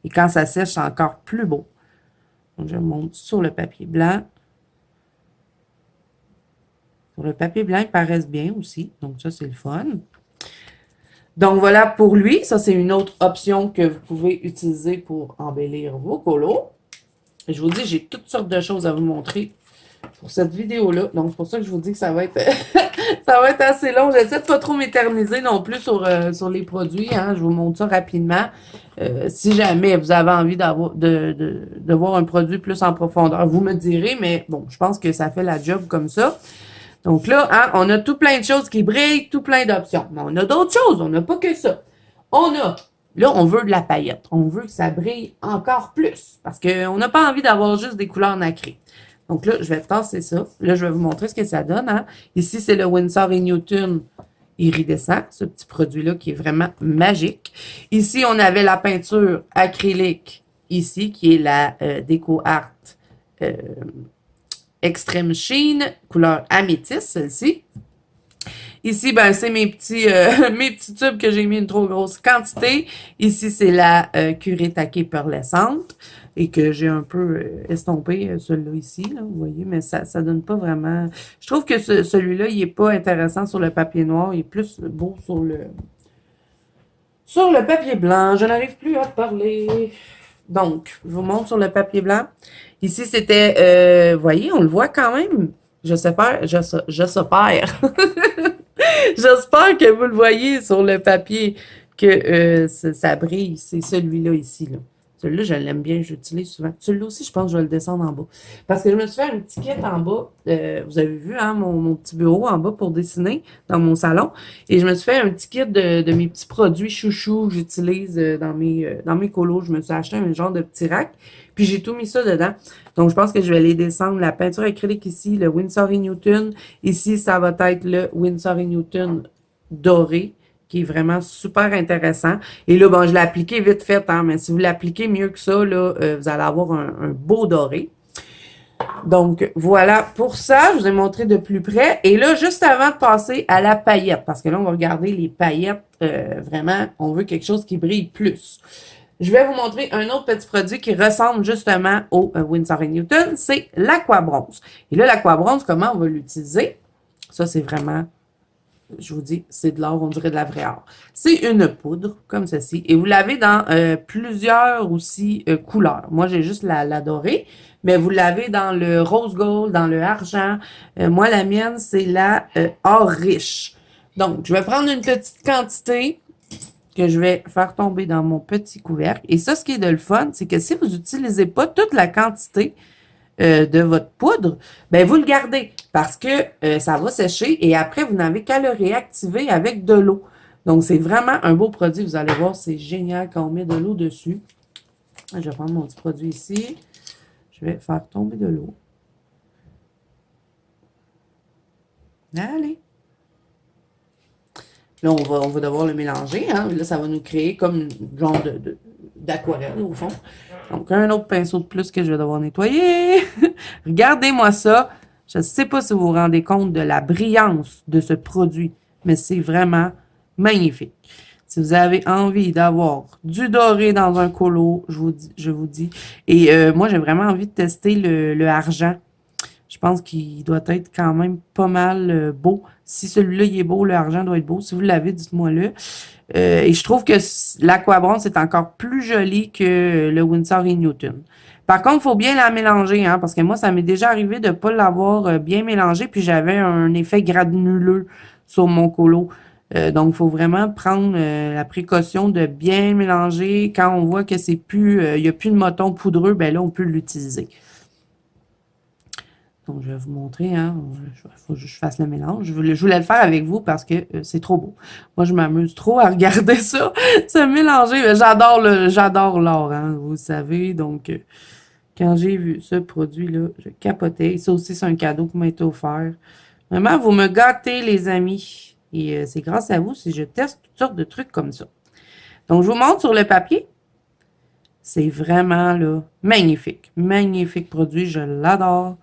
Et quand ça sèche, c'est encore plus beau. Donc, je vous montre sur le papier blanc. Sur le papier blanc, ils paraissent bien aussi. Donc, ça, c'est le fun. Donc, voilà pour lui. Ça, c'est une autre option que vous pouvez utiliser pour embellir vos colos. Je vous dis, j'ai toutes sortes de choses à vous montrer pour cette vidéo-là. Donc, c'est pour ça que je vous dis que ça va être, ça va être assez long. J'essaie de pas trop m'éterniser non plus sur les produits. Hein. Je vous montre ça rapidement. Si jamais vous avez envie de voir un produit plus en profondeur, vous me direz. Mais bon, je pense que ça fait la job comme ça. Donc là, hein, on a tout plein de choses qui brillent, tout plein d'options. Mais on a d'autres choses. On n'a pas que ça. Là, on veut de la paillette. On veut que ça brille encore plus. Parce qu'on n'a pas envie d'avoir juste des couleurs nacrées. Donc là, je vais tasser ça. Là, je vais vous montrer ce que ça donne. Hein. Ici, c'est le Winsor & Newton iridescent. Ce petit produit-là qui est vraiment magique. Ici, on avait la peinture acrylique. Ici, qui est la Déco Art Extreme Sheen. Couleur améthyste, celle-ci. Ici, ben, c'est mes petits tubes que j'ai mis une trop grosse quantité. Ici, c'est la Kuretake pearlescente et que j'ai un peu estompé, celui-là ici, là, vous voyez, mais ça donne pas vraiment... Je trouve que celui-là, il est pas intéressant sur le papier noir, il est plus beau sur le papier blanc. Je n'arrive plus à parler. Donc, je vous montre sur le papier blanc. Ici, c'était, vous voyez, on le voit quand même. J'espère. J'espère que vous le voyez sur le papier, que ça brille. C'est celui-là ici. Là. Celui-là, je l'aime bien, je l'utilise souvent. Celui-là aussi, je pense que je vais le descendre en bas. Parce que je me suis fait un petit kit en bas. Vous avez vu, hein, mon petit bureau en bas pour dessiner dans mon salon. Et je me suis fait un petit kit de mes petits produits chouchous que j'utilise dans mes colos. Je me suis acheté un genre de petit rack. Puis j'ai tout mis ça dedans. Donc, je pense que je vais les descendre. La peinture acrylique ici, le Winsor & Newton. Ici, ça va être le Winsor & Newton doré, qui est vraiment super intéressant. Et là, bon, je l'ai appliqué vite fait, hein, mais si vous l'appliquez mieux que ça, là, vous allez avoir un beau doré. Donc, voilà pour ça. Je vous ai montré de plus près. Et là, juste avant de passer à la paillette, parce que là, on va regarder les paillettes. Vraiment, on veut quelque chose qui brille plus. Je vais vous montrer un autre petit produit qui ressemble justement au Winsor & Newton. C'est l'Aqua-Bronze. Et là, l'Aqua-Bronze, comment on va l'utiliser? Ça, c'est vraiment... Je vous dis, c'est de l'or, on dirait de la vraie or. C'est une poudre, comme ceci. Et vous l'avez dans plusieurs aussi couleurs. Moi, j'ai juste la dorée. Mais vous l'avez dans le rose gold, dans le argent. Moi, la mienne, c'est la or riche. Donc, je vais prendre une petite quantité que je vais faire tomber dans mon petit couvercle. Et ça, ce qui est de le fun, c'est que si vous n'utilisez pas toute la quantité de votre poudre, ben vous le gardez parce que ça va sécher et après, vous n'avez qu'à le réactiver avec de l'eau. Donc, c'est vraiment un beau produit. Vous allez voir, c'est génial quand on met de l'eau dessus. Je vais prendre mon petit produit ici. Je vais faire tomber de l'eau. Allez. Là, on va devoir le mélanger. Hein? Là, ça va nous créer comme un genre d'aquarelle, au fond. Donc, un autre pinceau de plus que je vais devoir nettoyer. Regardez-moi ça. Je ne sais pas si vous vous rendez compte de la brillance de ce produit, mais c'est vraiment magnifique. Si vous avez envie d'avoir du doré dans un colo, je vous dis. Et moi, j'ai vraiment envie de tester le argent. Je pense qu'il doit être quand même pas mal beau. Si celui-là, il est beau, l'argent doit être beau. Si vous l'avez, dites-moi-le. Et je trouve que l'Aqua-Bronze est encore plus joli que le Winsor & Newton. Par contre, il faut bien la mélanger, hein, parce que moi, ça m'est déjà arrivé de ne pas l'avoir bien mélangé, puis j'avais un effet granuleux sur mon colo. Donc, il faut vraiment prendre la précaution de bien mélanger. Quand on voit que c'est plus, il n'y a plus de moton poudreux, ben là, on peut l'utiliser. Donc, je vais vous montrer, hein. Il faut que je fasse le mélange. Je voulais le faire avec vous parce que c'est trop beau. Moi, je m'amuse trop à regarder ça, se mélanger. J'adore l'or, hein, vous savez. Donc, quand j'ai vu ce produit-là, je capotais. Ça aussi, c'est un cadeau qui m'a été offert. Vraiment, vous me gâtez, les amis. Et c'est grâce à vous si je teste toutes sortes de trucs comme ça. Donc, je vous montre sur le papier. C'est vraiment, là, magnifique. Magnifique produit. Je l'adore,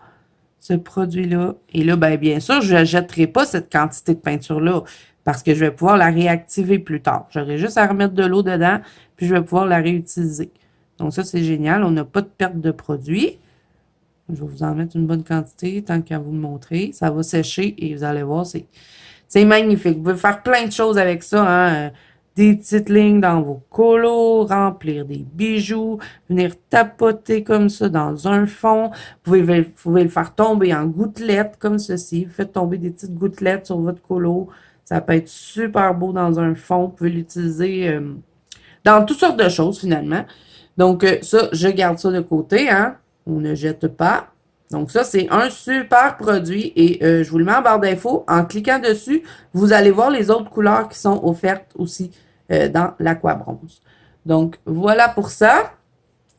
ce produit-là. Et là, ben, bien sûr, je ne jetterai pas cette quantité de peinture-là parce que je vais pouvoir la réactiver plus tard. J'aurai juste à remettre de l'eau dedans, puis je vais pouvoir la réutiliser. Donc, ça, c'est génial. On n'a pas de perte de produit. Je vais vous en mettre une bonne quantité tant qu'à vous le montrer. Ça va sécher et vous allez voir, c'est magnifique. Vous pouvez faire plein de choses avec ça, hein. Des petites lignes dans vos colos, remplir des bijoux, venir tapoter comme ça dans un fond. Vous pouvez le faire tomber en gouttelettes comme ceci. Vous faites tomber des petites gouttelettes sur votre colo. Ça peut être super beau dans un fond. Vous pouvez l'utiliser dans toutes sortes de choses finalement. Donc ça, je garde ça de côté, hein. On ne jette pas. Donc ça, c'est un super produit et je vous le mets en barre d'infos. En cliquant dessus, vous allez voir les autres couleurs qui sont offertes aussi dans l'Aqua-Bronze. Donc voilà pour ça.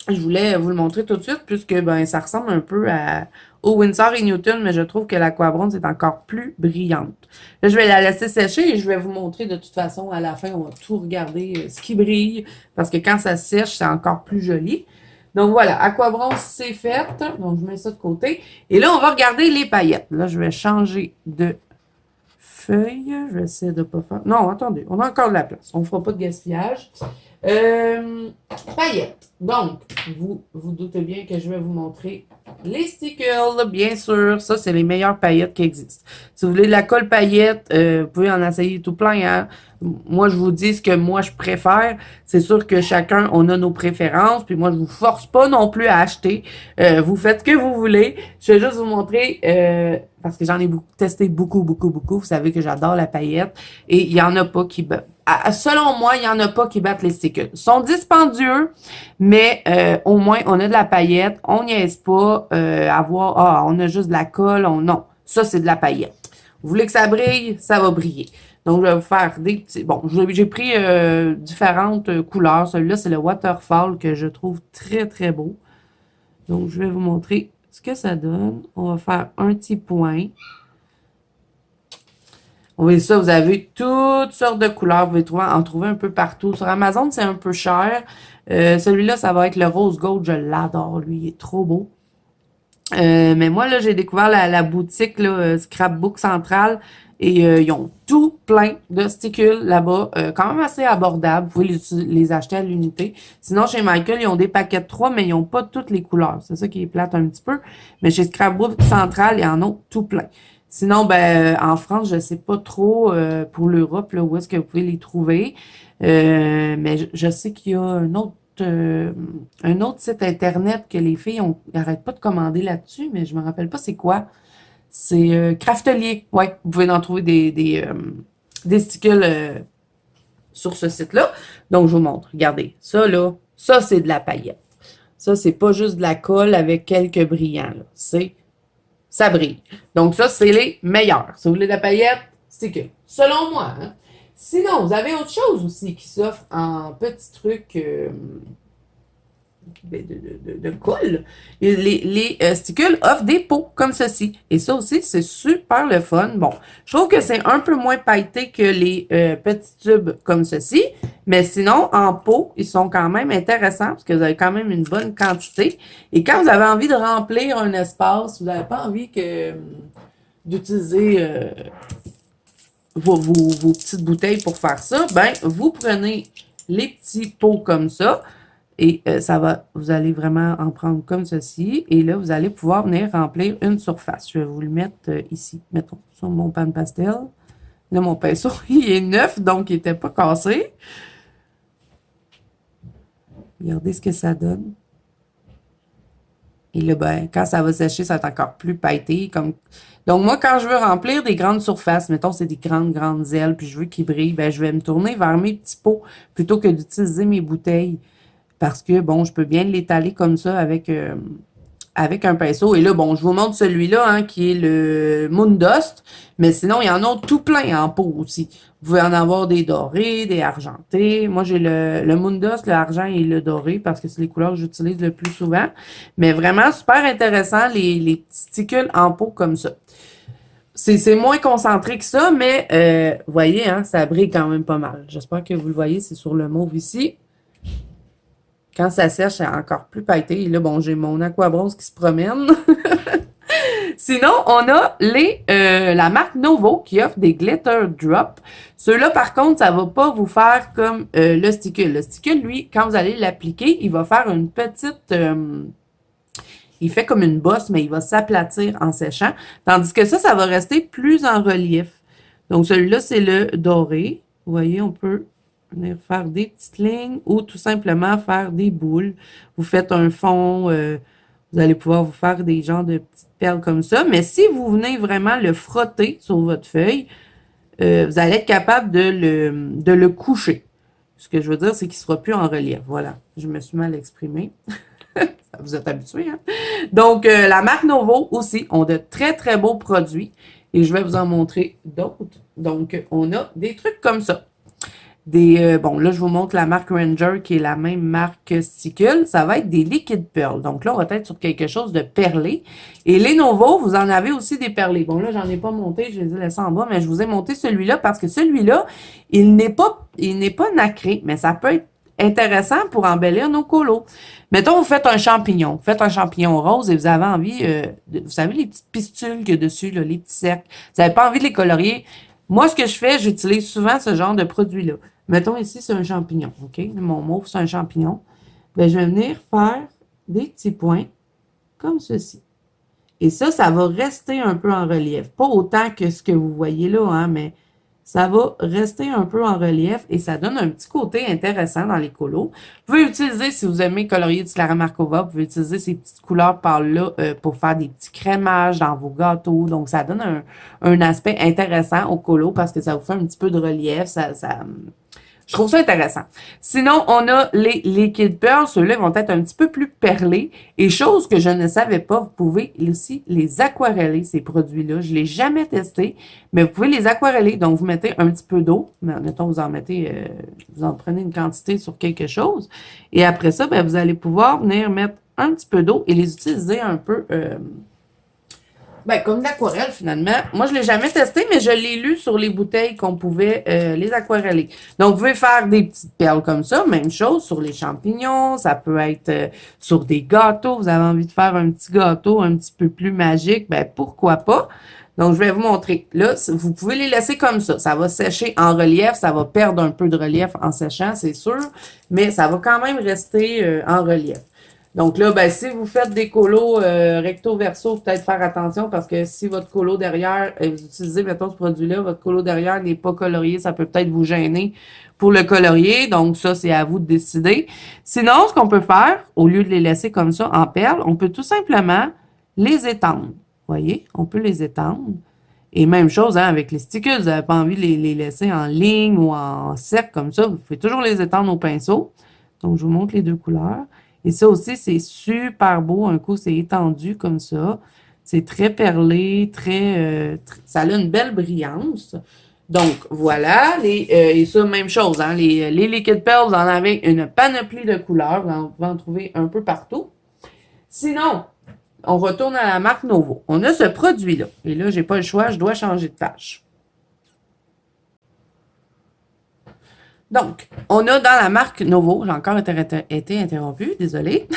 Je voulais vous le montrer tout de suite puisque ben ça ressemble un peu au Winsor & Newton, mais je trouve que l'Aqua-Bronze est encore plus brillante. Là, je vais la laisser sécher et je vais vous montrer de toute façon à la fin. On va tout regarder ce qui brille parce que quand ça sèche, c'est encore plus joli. Donc voilà, Aquabronze, c'est fait. Donc je mets ça de côté. Et là, on va regarder les paillettes. Là, je vais changer de feuille. Je vais essayer de ne pas faire... Non, attendez, on a encore de la place. On ne fera pas de gaspillage. Paillettes. Donc, vous doutez bien que je vais vous montrer les stickers, bien sûr. Ça, c'est les meilleures paillettes qui existent. Si vous voulez de la colle paillette, vous pouvez en essayer tout plein, hein. Moi, je vous dis ce que moi, je préfère. C'est sûr que chacun, on a nos préférences. Puis moi, je vous force pas non plus à acheter. Vous faites ce que vous voulez. Je vais juste vous montrer, parce que j'en ai testé beaucoup. Vous savez que j'adore la paillette. Et il y en a pas qui... selon moi, il n'y en a pas qui battent les stickers. Ils sont dispendieux, mais au moins, on a de la paillette. On niaise pas on a juste de la colle. Non, ça, c'est de la paillette. Vous voulez que ça brille? Ça va briller. Donc, je vais vous faire des petits... Bon, j'ai pris différentes couleurs. Celui-là, c'est le Waterfall que je trouve très, très beau. Donc, je vais vous montrer ce que ça donne. On va faire un petit point. Oui, ça, vous avez toutes sortes de couleurs. Vous pouvez en trouver un peu partout. Sur Amazon, c'est un peu cher. Celui-là, ça va être le Rose Gold. Je l'adore, lui. Il est trop beau. Mais moi, là, j'ai découvert la boutique là, Scrapbook Central. Et ils ont tout plein de stickers là-bas. Quand même assez abordables. Vous pouvez les acheter à l'unité. Sinon, chez Michael, ils ont des paquets de 3, mais ils n'ont pas toutes les couleurs. C'est ça qui est plate un petit peu. Mais chez Scrapbook Central, ils en ont tout plein. Sinon, ben, en France, je sais pas trop pour l'Europe, là, où est-ce que vous pouvez les trouver. Mais je sais qu'il y a un autre site internet que les filles n'arrêtent pas de commander là-dessus, mais je me rappelle pas c'est quoi. C'est Craftelier. Ouais, vous pouvez en trouver des stickers sur ce site-là. Donc, je vous montre. Regardez. Ça, là, ça, c'est de la paillette. Ça, c'est pas juste de la colle avec quelques brillants, là. Ça brille. Donc, ça, c'est les meilleurs. Si vous voulez de la paillette, c'est que, selon moi, hein. Sinon, vous avez autre chose aussi qui s'offre en petits trucs de colle. Et les stickers offrent des pots comme ceci. Et ça aussi, c'est super le fun. Bon, je trouve que c'est un peu moins pailleté que les petits tubes comme ceci. Mais sinon, en pot, ils sont quand même intéressants parce que vous avez quand même une bonne quantité. Et quand vous avez envie de remplir un espace, vous n'avez pas envie d'utiliser vos petites bouteilles pour faire ça, ben, vous prenez les petits pots comme ça. Et vous allez vraiment en prendre comme ceci. Et là, vous allez pouvoir venir remplir une surface. Je vais vous le mettre ici. Mettons sur mon pan de pastel. Là, mon pinceau, il est neuf, donc il n'était pas cassé. Regardez ce que ça donne. Et là, ben, quand ça va sécher, ça va être encore plus pailleté. Donc, moi, quand je veux remplir des grandes surfaces, mettons, c'est des grandes ailes, puis je veux qu'ils brillent, ben, je vais me tourner vers mes petits pots plutôt que d'utiliser mes bouteilles. Parce que, bon, je peux bien l'étaler comme ça avec un pinceau. Et là, bon, je vous montre celui-là, hein, qui est le Moondust. Mais sinon, il y en a tout plein en pot aussi. Vous pouvez en avoir des dorés, des argentés. Moi, j'ai le Moondust, le argent et le doré parce que c'est les couleurs que j'utilise le plus souvent. Mais vraiment, super intéressant, les petits stickers en pot comme ça. C'est moins concentré que ça, mais vous voyez, hein, ça brille quand même pas mal. J'espère que vous le voyez, c'est sur le mauve ici. Quand ça sèche, c'est encore plus pailleté. Et là, bon, j'ai mon aquabronze qui se promène. Sinon, on a la marque Novo qui offre des glitter drops. Ceux-là, par contre, ça va pas vous faire comme le sticker. Le sticker, lui, quand vous allez l'appliquer, il va faire une petite... il fait comme une bosse, mais il va s'aplatir en séchant. Tandis que ça va rester plus en relief. Donc, celui-là, c'est le doré. Vous voyez, on peut venir faire des petites lignes ou tout simplement faire des boules. Vous faites un fond, vous allez pouvoir vous faire des genres de petites perles comme ça. Mais si vous venez vraiment le frotter sur votre feuille, vous allez être capable de le coucher. Ce que je veux dire, c'est qu'il ne sera plus en relief. Voilà, je me suis mal exprimée. Vous êtes habitués, hein? Donc, la marque Novo aussi ont de très, très beaux produits. Et je vais vous en montrer d'autres. Donc, on a des trucs comme ça. Bon, là, je vous montre la marque Ranger, qui est la même marque que Stickle. Ça va être des liquid pearls. Donc là, on va être sur quelque chose de perlé. Et les Novo, vous en avez aussi des perlés. Bon, là, j'en ai pas monté, je les ai laissés en bas, mais je vous ai monté celui-là parce que celui-là, il n'est pas nacré, mais ça peut être intéressant pour embellir nos colos. Mettons, vous faites un champignon. Vous faites un champignon rose et vous avez envie, vous savez, les petites pistules qu'il y a dessus, là, les petits cercles. Vous n'avez pas envie de les colorier. Moi, ce que je fais, j'utilise souvent ce genre de produit-là. Mettons ici, c'est un champignon, OK? Mon mauve, c'est un champignon. Bien, je vais venir faire des petits points comme ceci. Et ça va rester un peu en relief. Pas autant que ce que vous voyez là, hein, mais ça va rester un peu en relief et ça donne un petit côté intéressant dans les colos. Vous pouvez utiliser, si vous aimez colorier du Clara Markova, vous pouvez utiliser ces petites couleurs pâles-là pour faire des petits crémages dans vos gâteaux. Donc, ça donne un aspect intéressant au colo parce que ça vous fait un petit peu de relief. Je trouve ça intéressant. Sinon, on a les Liquid Pearls. Ceux-là vont être un petit peu plus perlés. Et chose que je ne savais pas, vous pouvez aussi les aquareller, ces produits-là. Je ne l'ai jamais testé, mais vous pouvez les aquareller. Donc, vous mettez un petit peu d'eau. Mais mettons, vous en mettez, vous en prenez une quantité sur quelque chose. Et après ça, ben, vous allez pouvoir venir mettre un petit peu d'eau et les utiliser un peu... ben, comme de l'aquarelle, finalement. Moi, je ne l'ai jamais testé, mais je l'ai lu sur les bouteilles qu'on pouvait les aquareller. Donc, vous pouvez faire des petites perles comme ça. Même chose sur les champignons. Ça peut être sur des gâteaux. Vous avez envie de faire un petit gâteau un petit peu plus magique. Ben, pourquoi pas? Donc, je vais vous montrer. Là, vous pouvez les laisser comme ça. Ça va sécher en relief. Ça va perdre un peu de relief en séchant, c'est sûr. Mais ça va quand même rester en relief. Donc là, ben, si vous faites des colos recto-verso, peut-être faire attention parce que si votre colo derrière, vous utilisez, mettons, ce produit-là, votre colo derrière n'est pas colorié, ça peut peut-être vous gêner pour le colorier. Donc ça, c'est à vous de décider. Sinon, ce qu'on peut faire, au lieu de les laisser comme ça en perles, on peut tout simplement les étendre. Vous voyez, on peut les étendre. Et même chose hein, avec les stickers, vous n'avez pas envie de les laisser en ligne ou en cercle comme ça, vous pouvez toujours les étendre au pinceau. Donc, je vous montre les deux couleurs. Et ça aussi, c'est super beau. Un coup, c'est étendu comme ça. C'est très perlé, ça a une belle brillance. Donc, voilà. Et ça, même chose. Hein, les Liquid Pearls, vous en avez une panoplie de couleurs. Vous pouvez en trouver un peu partout. Sinon, on retourne à la marque Novo. On a ce produit-là. Et là, j'ai pas le choix. Je dois changer de page. Donc, on a dans la marque Novo, j'ai encore été interrompue, désolée.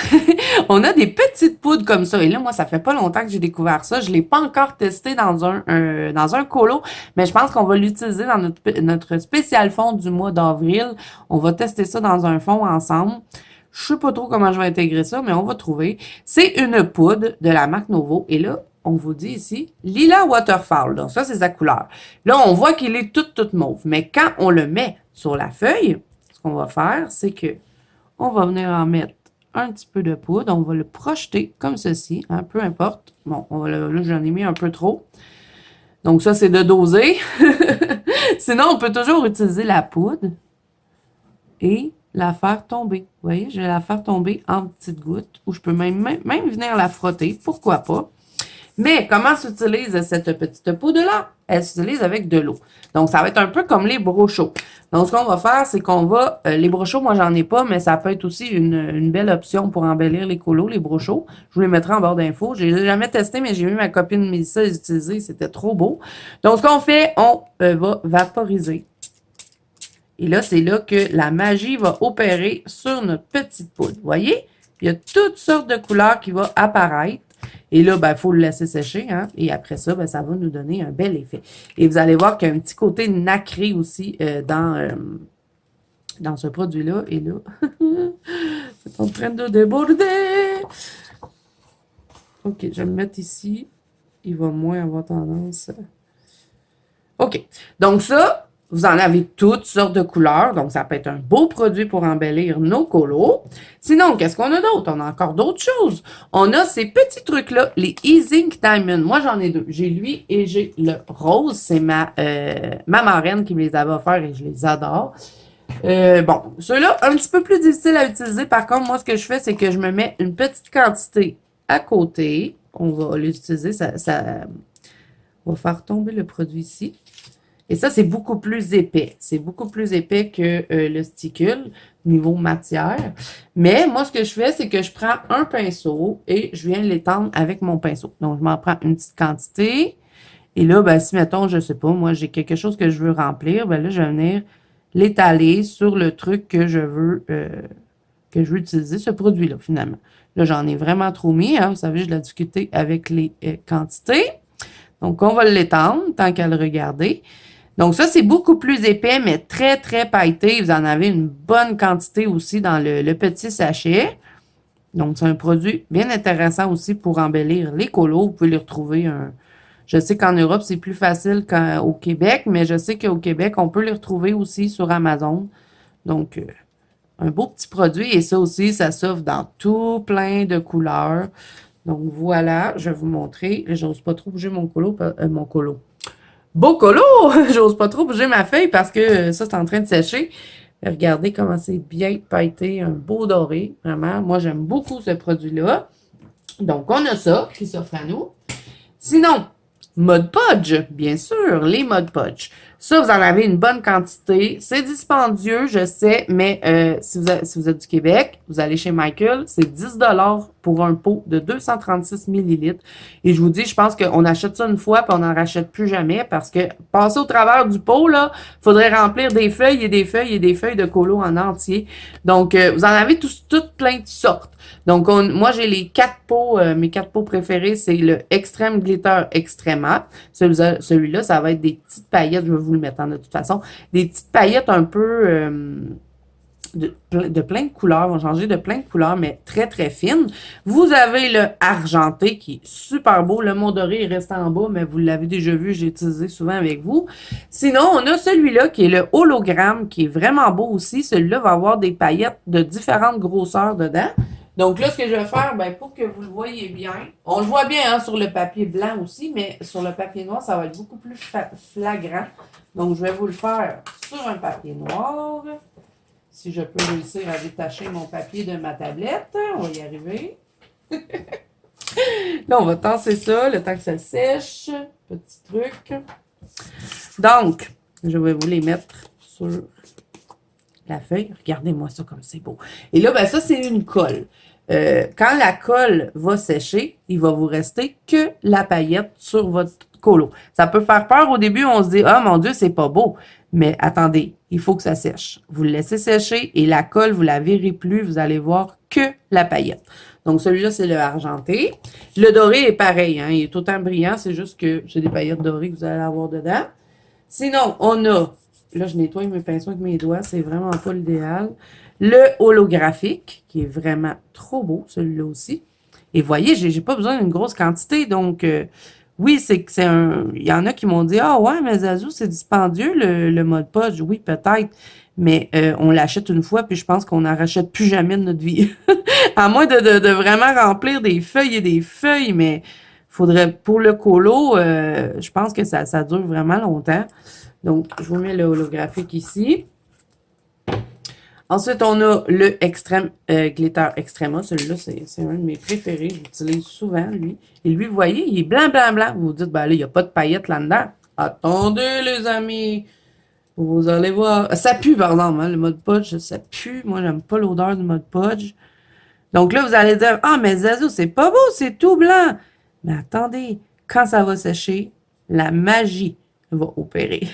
On a des petites poudres comme ça. Et là, moi, ça fait pas longtemps que j'ai découvert ça. Je l'ai pas encore testé dans un colo, mais je pense qu'on va l'utiliser dans notre spécial fond du mois d'avril. On va tester ça dans un fond ensemble. Je sais pas trop comment je vais intégrer ça, mais on va trouver. C'est une poudre de la marque Novo. Et là, on vous dit ici, Lila Waterfall. Donc ça, c'est sa couleur. Là, on voit qu'il est toute mauve. Mais quand on le met sur la feuille, ce qu'on va faire, c'est que on va venir en mettre un petit peu de poudre. On va le projeter comme ceci, hein, peu importe. Bon, là, j'en ai mis un peu trop. Donc ça, c'est de doser. Sinon, on peut toujours utiliser la poudre et la faire tomber. Vous voyez, je vais la faire tomber en petites gouttes ou je peux même venir la frotter. Pourquoi pas? Mais comment s'utilise cette petite poudre-là? Elle s'utilise avec de l'eau. Donc, ça va être un peu comme les brochos. Donc, ce qu'on va faire, c'est qu'on va... les brochos, moi, j'en ai pas, mais ça peut être aussi une belle option pour embellir les colos, les brochos. Je vous les mettrai en barre d'infos. Je l'ai jamais testé, mais j'ai vu ma copine Mélissa les utiliser. C'était trop beau. Donc, ce qu'on fait, on va vaporiser. Et là, c'est là que la magie va opérer sur notre petite poudre. Vous voyez? Il y a toutes sortes de couleurs qui vont apparaître. Et là, ben, il faut le laisser sécher, hein. Et après ça, ben, ça va nous donner un bel effet. Et vous allez voir qu'il y a un petit côté nacré aussi dans ce produit-là. Et là, c'est en train de déborder. OK, je vais le mettre ici. Il va moins avoir tendance. OK. Donc ça, vous en avez toutes sortes de couleurs. Donc, ça peut être un beau produit pour embellir nos colos. Sinon, qu'est-ce qu'on a d'autre? On a encore d'autres choses. On a ces petits trucs-là, les E-Zinc Diamond. Moi, j'en ai deux. J'ai lui et j'ai le rose. C'est ma marraine qui me les avait offerts et je les adore. Bon, ceux-là, un petit peu plus difficile à utiliser. Par contre, moi, ce que je fais, c'est que je me mets une petite quantité à côté. On va l'utiliser. Ça va faire tomber le produit ici. Et ça, c'est beaucoup plus épais. C'est beaucoup plus épais que le sticule, niveau matière. Mais moi, ce que je fais, c'est que je prends un pinceau et je viens l'étendre avec mon pinceau. Donc, je m'en prends une petite quantité. Et là, ben, si, mettons, je sais pas, moi, j'ai quelque chose que je veux remplir, ben là, je vais venir l'étaler sur le truc que je veux utiliser, ce produit-là, finalement. Là, j'en ai vraiment trop mis, hein. Vous savez, j'ai de la difficulté avec les quantités. Donc, on va l'étendre tant qu'à le regarder. Donc, ça, c'est beaucoup plus épais, mais très, très pailleté. Vous en avez une bonne quantité aussi dans le petit sachet. Donc, c'est un produit bien intéressant aussi pour embellir les colos. Vous pouvez les retrouver. Je sais qu'en Europe, c'est plus facile qu'au Québec, mais je sais qu'au Québec, on peut les retrouver aussi sur Amazon. Donc, un beau petit produit. Et ça aussi, ça s'offre dans tout plein de couleurs. Donc, voilà, je vais vous montrer. J'ose pas trop bouger mon colo. Beau colo! J'ose pas trop bouger ma feuille parce que ça, c'est en train de sécher. Et regardez comment c'est bien pailleté, un beau doré, vraiment. Moi, j'aime beaucoup ce produit-là. Donc, on a ça qui s'offre à nous. Sinon, Mod Podge, bien sûr, les Mod Podge. Ça, vous en avez une bonne quantité. C'est dispendieux, je sais, mais si vous êtes du Québec, vous allez chez Michael, c'est 10 pour un pot de 236 millilitres. Et je vous dis, je pense qu'on achète ça une fois, puis on n'en rachète plus jamais, parce que passer au travers du pot, là, faudrait remplir des feuilles et des feuilles et des feuilles de colo en entier. Donc, vous en avez toutes plein de sortes. Donc, moi, j'ai les 4 pots, mes 4 pots préférés, c'est le Extreme Glitter Extrema. Celui-là, ça va être des petites paillettes, je vais vous le mettre de toute façon, des petites paillettes un peu de plein de couleurs, vont changer de plein de couleurs, mais très, très fines. Vous avez le argenté qui est super beau. Le mont doré est resté en bas, mais vous l'avez déjà vu, j'ai utilisé souvent avec vous. Sinon, on a celui-là qui est le hologramme, qui est vraiment beau aussi. Celui-là va avoir des paillettes de différentes grosseurs dedans. Donc là, ce que je vais faire, ben, pour que vous le voyez bien, on le voit bien hein, sur le papier blanc aussi, mais sur le papier noir, ça va être beaucoup plus flagrant. Donc, je vais vous le faire sur un papier noir. Si je peux réussir à détacher mon papier de ma tablette, on va y arriver. Là, on va tasser ça le temps que ça sèche. Petit truc. Donc, je vais vous les mettre sur la feuille. Regardez-moi ça comme c'est beau. Et là, ben ça, c'est une colle. Quand la colle va sécher, il va vous rester que la paillette sur votre colo. Ça peut faire peur au début, on se dit « Ah, mon Dieu, c'est pas beau! » Mais attendez, il faut que ça sèche. Vous le laissez sécher et la colle, vous la verrez plus, vous allez voir que la paillette. Donc, celui-là, c'est le argenté. Le doré est pareil, hein, il est autant brillant, c'est juste que c'est des paillettes dorées que vous allez avoir dedans. Sinon, on a, là, je nettoie mes pinceaux avec mes doigts, c'est vraiment pas l'idéal. Le holographique, qui est vraiment trop beau, celui-là aussi. Et voyez, j'ai pas besoin d'une grosse quantité, donc oui, c'est un. Il y en a qui m'ont dit ah ouais, mais Zazu, c'est dispendieux le Mod Podge. Oui, peut-être, mais on l'achète une fois, puis je pense qu'on n'en rachète plus jamais de notre vie. À moins de vraiment remplir des feuilles et des feuilles, mais faudrait pour le colo, je pense que ça dure vraiment longtemps. Donc, je vous mets le holographique ici. Ensuite, on a le Extreme Glitter Extrema. Celui-là, c'est un de mes préférés. Je l'utilise souvent, lui. Et lui, vous voyez, il est blanc, blanc, blanc. Vous vous dites, ben là, il n'y a pas de paillettes là-dedans. Attendez, les amis. Vous allez voir. Ça pue, par exemple, hein, le Mod Podge. Ça pue. Moi, j'aime pas l'odeur du Mod Podge. Donc là, vous allez dire, ah, mais Zazu, c'est pas beau, c'est tout blanc. Mais attendez, quand ça va sécher, la magie va opérer.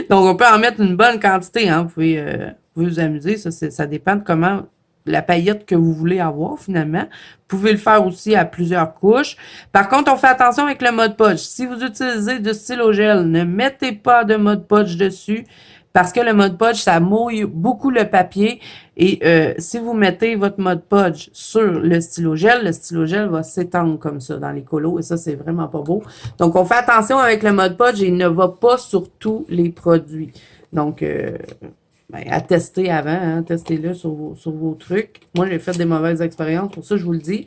Donc, on peut en mettre une bonne quantité. Hein. Vous pouvez vous amuser. Ça dépend de comment la paillette que vous voulez avoir, finalement. Vous pouvez le faire aussi à plusieurs couches. Par contre, on fait attention avec le Mod Podge. Si vous utilisez du stylo gel, ne mettez pas de Mod Podge dessus parce que le Mod Podge, ça mouille beaucoup le papier. Et si vous mettez votre Mod Podge sur le stylo gel va s'étendre comme ça dans les colos. Et ça, c'est vraiment pas beau. Donc, on fait attention avec le Mod Podge et il ne va pas sur tous les produits. Donc, ben, à tester avant, hein, testez-le sur vos trucs. Moi, j'ai fait des mauvaises expériences, pour ça, je vous le dis.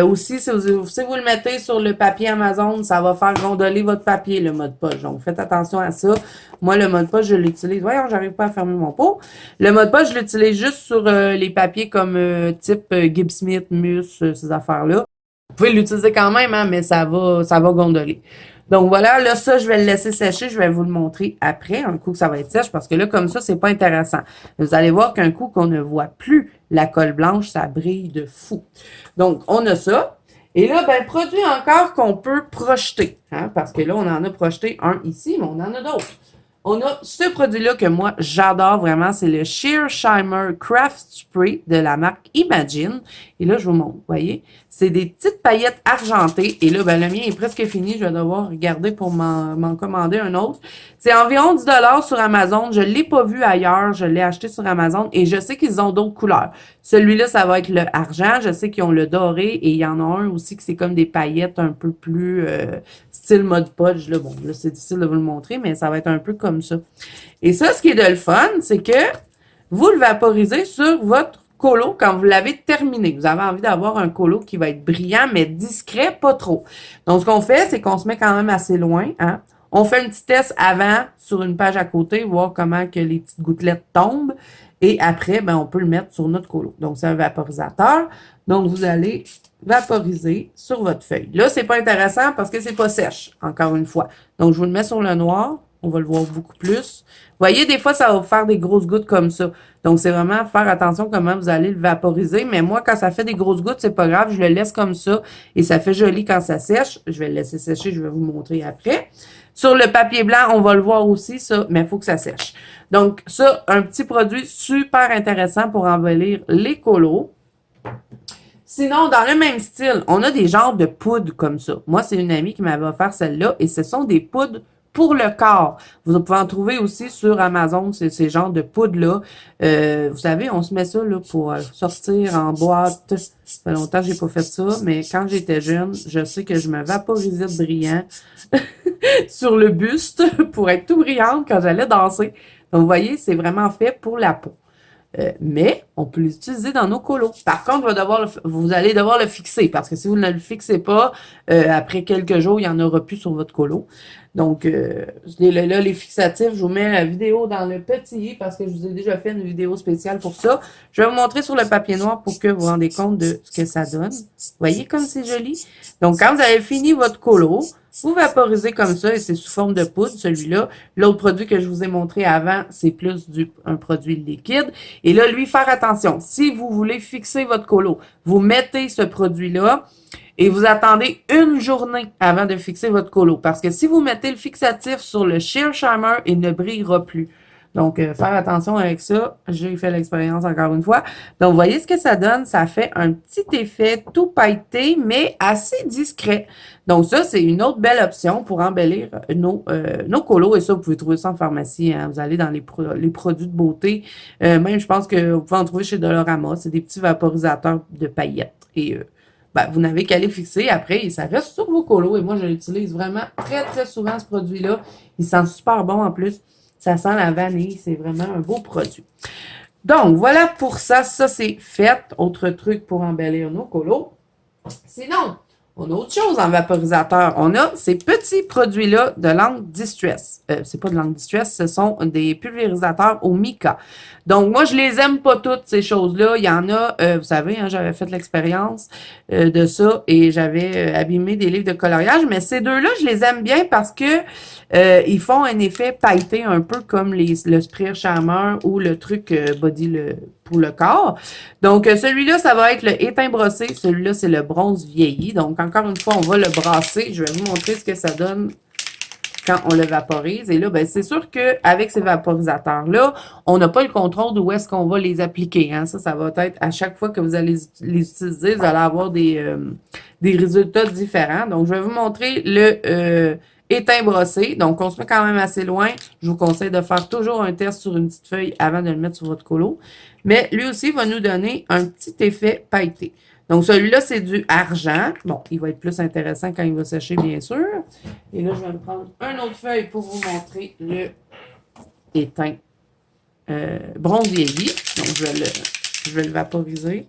Aussi, si vous le mettez sur le papier Amazon, ça va faire gondoler votre papier, le Mod Podge. Donc, faites attention à ça. Moi, le Mod Podge, je l'utilise. Voyons, j'arrive pas à fermer mon pot. Le Mod Podge, je l'utilise juste sur les papiers comme type Gibbs Smith, Mus, ces affaires-là. Vous pouvez l'utiliser quand même, hein, mais ça va gondoler. Donc voilà, là, ça, je vais le laisser sécher. Je vais vous le montrer après, un coup que ça va être sèche, parce que là, comme ça, c'est pas intéressant. Vous allez voir qu'un coup qu'on ne voit plus la colle blanche, ça brille de fou. Donc, on a ça. Et là, ben, produit encore qu'on peut projeter, hein, parce que là, on en a projeté un ici, mais on en a d'autres. On a ce produit-là que moi, j'adore vraiment. C'est le Sheer Shimmer Craft Spray de la marque Imagine. Et là, je vous montre, vous voyez. C'est des petites paillettes argentées. Et là, ben, le mien est presque fini. Je vais devoir regarder pour m'en commander un autre. C'est environ 10 $ sur Amazon. Je ne l'ai pas vu ailleurs. Je l'ai acheté sur Amazon. Et je sais qu'ils ont d'autres couleurs. Celui-là, ça va être le argent. Je sais qu'ils ont le doré. Et il y en a un aussi que c'est comme des paillettes un peu plus style Mod Podge. Là, bon, là, c'est difficile de vous le montrer, mais ça va être un peu comme ça. Et ça, ce qui est de le fun, c'est que vous le vaporisez sur votre colo quand vous l'avez terminé. Vous avez envie d'avoir un colo qui va être brillant, mais discret, pas trop. Donc, ce qu'on fait, c'est qu'on se met quand même assez loin, hein. On fait un petit test avant sur une page à côté, voir comment que les petites gouttelettes tombent. Et après, ben, on peut le mettre sur notre colo. Donc, c'est un vaporisateur. Donc, vous allez vaporiser sur votre feuille. Là, c'est pas intéressant parce que c'est pas sèche, encore une fois. Donc, je vous le mets sur le noir. On va le voir beaucoup plus. Vous voyez, des fois, ça va vous faire des grosses gouttes comme ça. Donc, c'est vraiment faire attention comment vous allez le vaporiser. Mais moi, quand ça fait des grosses gouttes, c'est pas grave. Je le laisse comme ça. Et ça fait joli quand ça sèche. Je vais le laisser sécher. Je vais vous montrer après. Sur le papier blanc, on va le voir aussi, ça, mais il faut que ça sèche. Donc, ça, un petit produit super intéressant pour embellir les colos. Sinon, dans le même style, on a des genres de poudres comme ça. Moi, c'est une amie qui m'avait offert celle-là et ce sont des poudres pour le corps. Vous pouvez en trouver aussi sur Amazon, ces genres de poudres-là. Vous savez, on se met ça là, pour sortir en boîte. Ça fait longtemps que j'ai pas fait ça, mais quand j'étais jeune, je sais que je me vaporisais de brillant sur le buste pour être tout brillante quand j'allais danser. Donc, vous voyez, c'est vraiment fait pour la peau. Mais on peut l'utiliser dans nos colos. Par contre, vous allez devoir le fixer parce que si vous ne le fixez pas, après quelques jours, il n'y en aura plus sur votre colo. Donc, là, les fixatifs, je vous mets la vidéo dans le petit i parce que je vous ai déjà fait une vidéo spéciale pour ça. Je vais vous montrer sur le papier noir pour que vous vous rendez compte de ce que ça donne. Vous voyez comme c'est joli? Donc, quand vous avez fini votre colo, vous vaporisez comme ça et c'est sous forme de poudre, celui-là. L'autre produit que je vous ai montré avant, c'est plus un produit liquide. Et là, lui, faire attention. Si vous voulez fixer votre colo, vous mettez ce produit-là et vous attendez une journée avant de fixer votre colo. Parce que si vous mettez le fixatif sur le Sheer Shimmer, il ne brillera plus. Donc, faire attention avec ça. J'ai fait l'expérience encore une fois. Donc, vous voyez ce que ça donne? Ça fait un petit effet tout pailleté, mais assez discret. Donc, ça, c'est une autre belle option pour embellir nos colos. Et ça, vous pouvez trouver ça en pharmacie. Hein. Vous allez dans les produits de beauté. Même, je pense que vous pouvez en trouver chez Dolorama. C'est des petits vaporisateurs de paillettes. Et vous n'avez qu'à les fixer après et ça reste sur vos colos. Et moi, je l'utilise vraiment très, très souvent, ce produit-là. Il sent super bon en plus. Ça sent la vanille. C'est vraiment un beau produit. Donc, voilà pour ça. Ça, c'est fait. Autre truc pour embellir nos colos. Sinon, on a autre chose en vaporisateur. On a ces petits produits-là de langue distress. C'est pas de langue distress, ce sont des pulvérisateurs au mica. Donc, moi, je les aime pas toutes, ces choses-là. Il y en a, vous savez, hein, j'avais fait l'expérience de ça et j'avais abîmé des livres de coloriage. Mais ces deux-là, je les aime bien parce que ils font un effet pailleté un peu comme le spray charmeur ou le truc pour le corps. Donc, celui-là, ça va être le étain brossé. Celui-là, c'est le bronze vieilli. Donc, encore une fois, on va le brasser. Je vais vous montrer ce que ça donne quand on le vaporise. Et là, ben, c'est sûr qu'avec ces vaporisateurs-là, on n'a pas le contrôle d'où est-ce qu'on va les appliquer. Hein. Ça va être à chaque fois que vous allez les utiliser, vous allez avoir des résultats différents. Donc, je vais vous montrer le étain brossé. Donc, on se met quand même assez loin. Je vous conseille de faire toujours un test sur une petite feuille avant de le mettre sur votre colo. Mais lui aussi va nous donner un petit effet pailleté. Donc, celui-là, c'est du argent. Bon, il va être plus intéressant quand il va sécher, bien sûr. Et là, je vais me prendre une autre feuille pour vous montrer le étain bronze vieilli. Donc, je vais le vaporiser.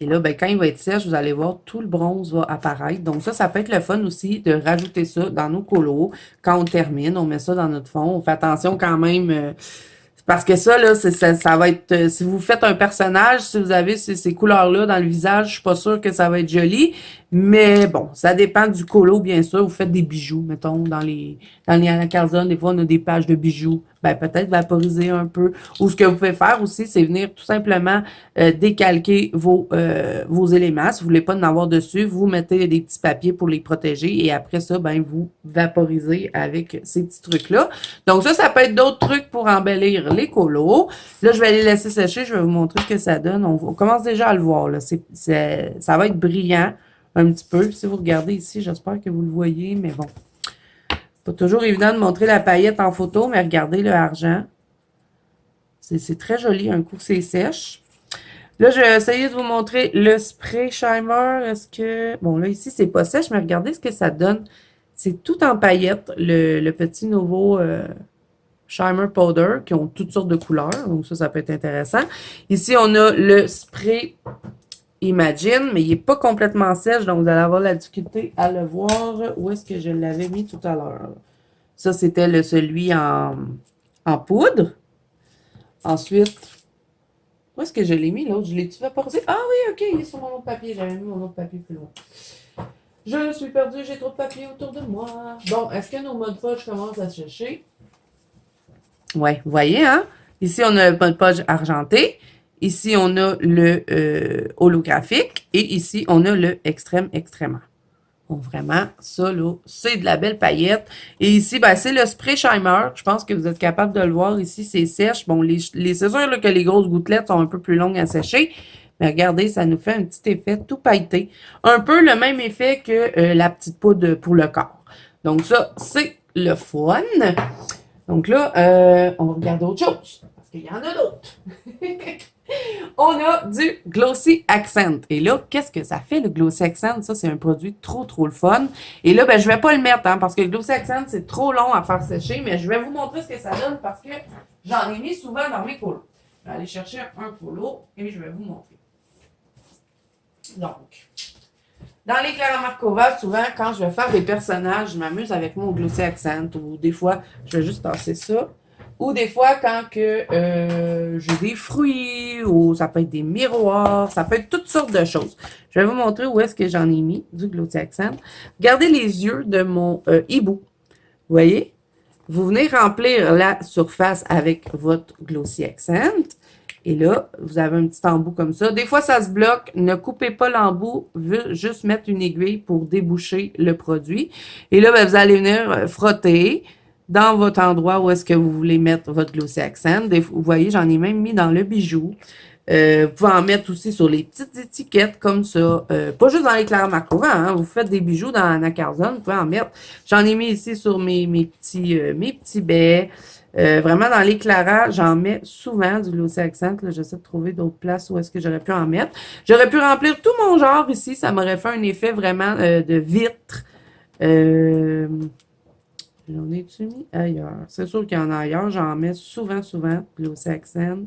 Et là, ben, quand il va être sèche, vous allez voir, tout le bronze va apparaître. Donc ça peut être le fun aussi de rajouter ça dans nos colos. Quand on termine, on met ça dans notre fond. On fait attention quand même... parce que ça, là, ça va être... si vous faites un personnage, si vous avez ces couleurs-là dans le visage, je suis pas sûre que ça va être joli. Mais bon, ça dépend du colo, bien sûr. Vous faites des bijoux, mettons, dans les Calzone, des fois, on a des pages de bijoux. Ben, peut-être vaporiser un peu. Ou ce que vous pouvez faire aussi, c'est venir tout simplement décalquer vos éléments. Si vous voulez pas en avoir dessus, vous mettez des petits papiers pour les protéger. Et après ça, ben, vous vaporisez avec ces petits trucs-là. Donc ça peut être d'autres trucs pour embellir les colos. Là, je vais les laisser sécher. Je vais vous montrer ce que ça donne. On commence déjà à le voir, là. Ça va être brillant. Un petit peu. Si vous regardez ici, j'espère que vous le voyez, mais bon. Pas toujours évident de montrer la paillette en photo, mais regardez le argent. C'est très joli, un coup c'est sèche. Là, je vais essayer de vous montrer le spray shimmer. Est-ce que... Bon, là, ici, c'est pas sèche, mais regardez ce que ça donne. C'est tout en paillettes, le petit nouveau shimmer powder, qui ont toutes sortes de couleurs. Donc ça peut être intéressant. Ici, on a le spray... Imagine, mais il n'est pas complètement sèche, donc vous allez avoir la difficulté à le voir. Où est-ce que je l'avais mis tout à l'heure? Ça, c'était celui en poudre. Ensuite, où est-ce que je l'ai mis, l'autre? Je l'ai-tu vaporisé? Ah oui, ok, il est sur mon autre papier. J'avais mis mon autre papier plus loin. Je suis perdue, j'ai trop de papier autour de moi. Bon, est-ce que nos Mod Podge commencent à sécher? Ouais, vous voyez, hein? Ici, on a le Mod Podge argenté. Ici, on a le holographique. Et ici, on a le extrêmement. Bon, vraiment, ça, là, c'est de la belle paillette. Et ici, ben, c'est le spray Shimer. Je pense que vous êtes capable de le voir. Ici, c'est sèche. Bon, c'est sûr là, que les grosses gouttelettes sont un peu plus longues à sécher. Mais regardez, ça nous fait un petit effet tout pailleté. Un peu le même effet que la petite poudre pour le corps. Donc ça, c'est le fun. Donc là, on va regarder autre chose. Parce qu'il y en a d'autres. On a du Glossy Accent. Et là, qu'est-ce que ça fait, le Glossy Accent? Ça, c'est un produit trop le fun. Et là, ben, je vais pas le mettre, hein, parce que le Glossy Accent, c'est trop long à faire sécher. Mais je vais vous montrer ce que ça donne parce que j'en ai mis souvent dans mes colos. Je vais aller chercher un colo et je vais vous montrer. Donc, dans les Clara Markova, souvent, quand je vais faire des personnages, je m'amuse avec mon Glossy Accent. Ou des fois, je vais juste passer ça. Ou des fois, quand que j'ai des fruits, ou ça peut être des miroirs, ça peut être toutes sortes de choses. Je vais vous montrer où est-ce que j'en ai mis du Glossy Accent. Regardez les yeux de mon hibou. Vous voyez? Vous venez remplir la surface avec votre Glossy Accent. Et là, vous avez un petit embout comme ça. Des fois, ça se bloque. Ne coupez pas l'embout. Juste mettre une aiguille pour déboucher le produit. Et là, ben, vous allez venir frotter dans votre endroit où est-ce que vous voulez mettre votre Glossy Accent. Vous voyez, j'en ai même mis dans le bijou. Vous pouvez en mettre aussi sur les petites étiquettes comme ça. Pas juste dans les Clara Markova, hein. Vous faites des bijoux dans Anacarzone, vous pouvez en mettre. J'en ai mis ici sur mes petits baies. Vraiment, dans les Clara, j'en mets souvent du Glossy Accent. J'essaie de trouver d'autres places où est-ce que j'aurais pu en mettre. J'aurais pu remplir tout mon genre ici. Ça m'aurait fait un effet vraiment de vitre. J'en ai-tu mis ailleurs? C'est sûr qu'il y en a ailleurs. J'en mets souvent, Glossy Accent.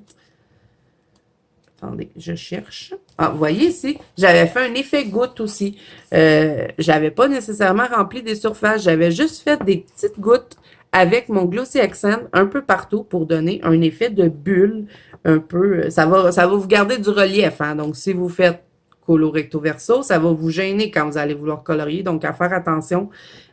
Attendez, je cherche. Ah, vous voyez ici, j'avais fait un effet goutte aussi. J'avais pas nécessairement rempli des surfaces. J'avais juste fait des petites gouttes avec mon Glossy Accent un peu partout pour donner un effet de bulle un peu. Ça va vous garder du relief, hein. Donc, si vous faites colo recto verso, ça va vous gêner quand vous allez vouloir colorier. Donc, à faire attention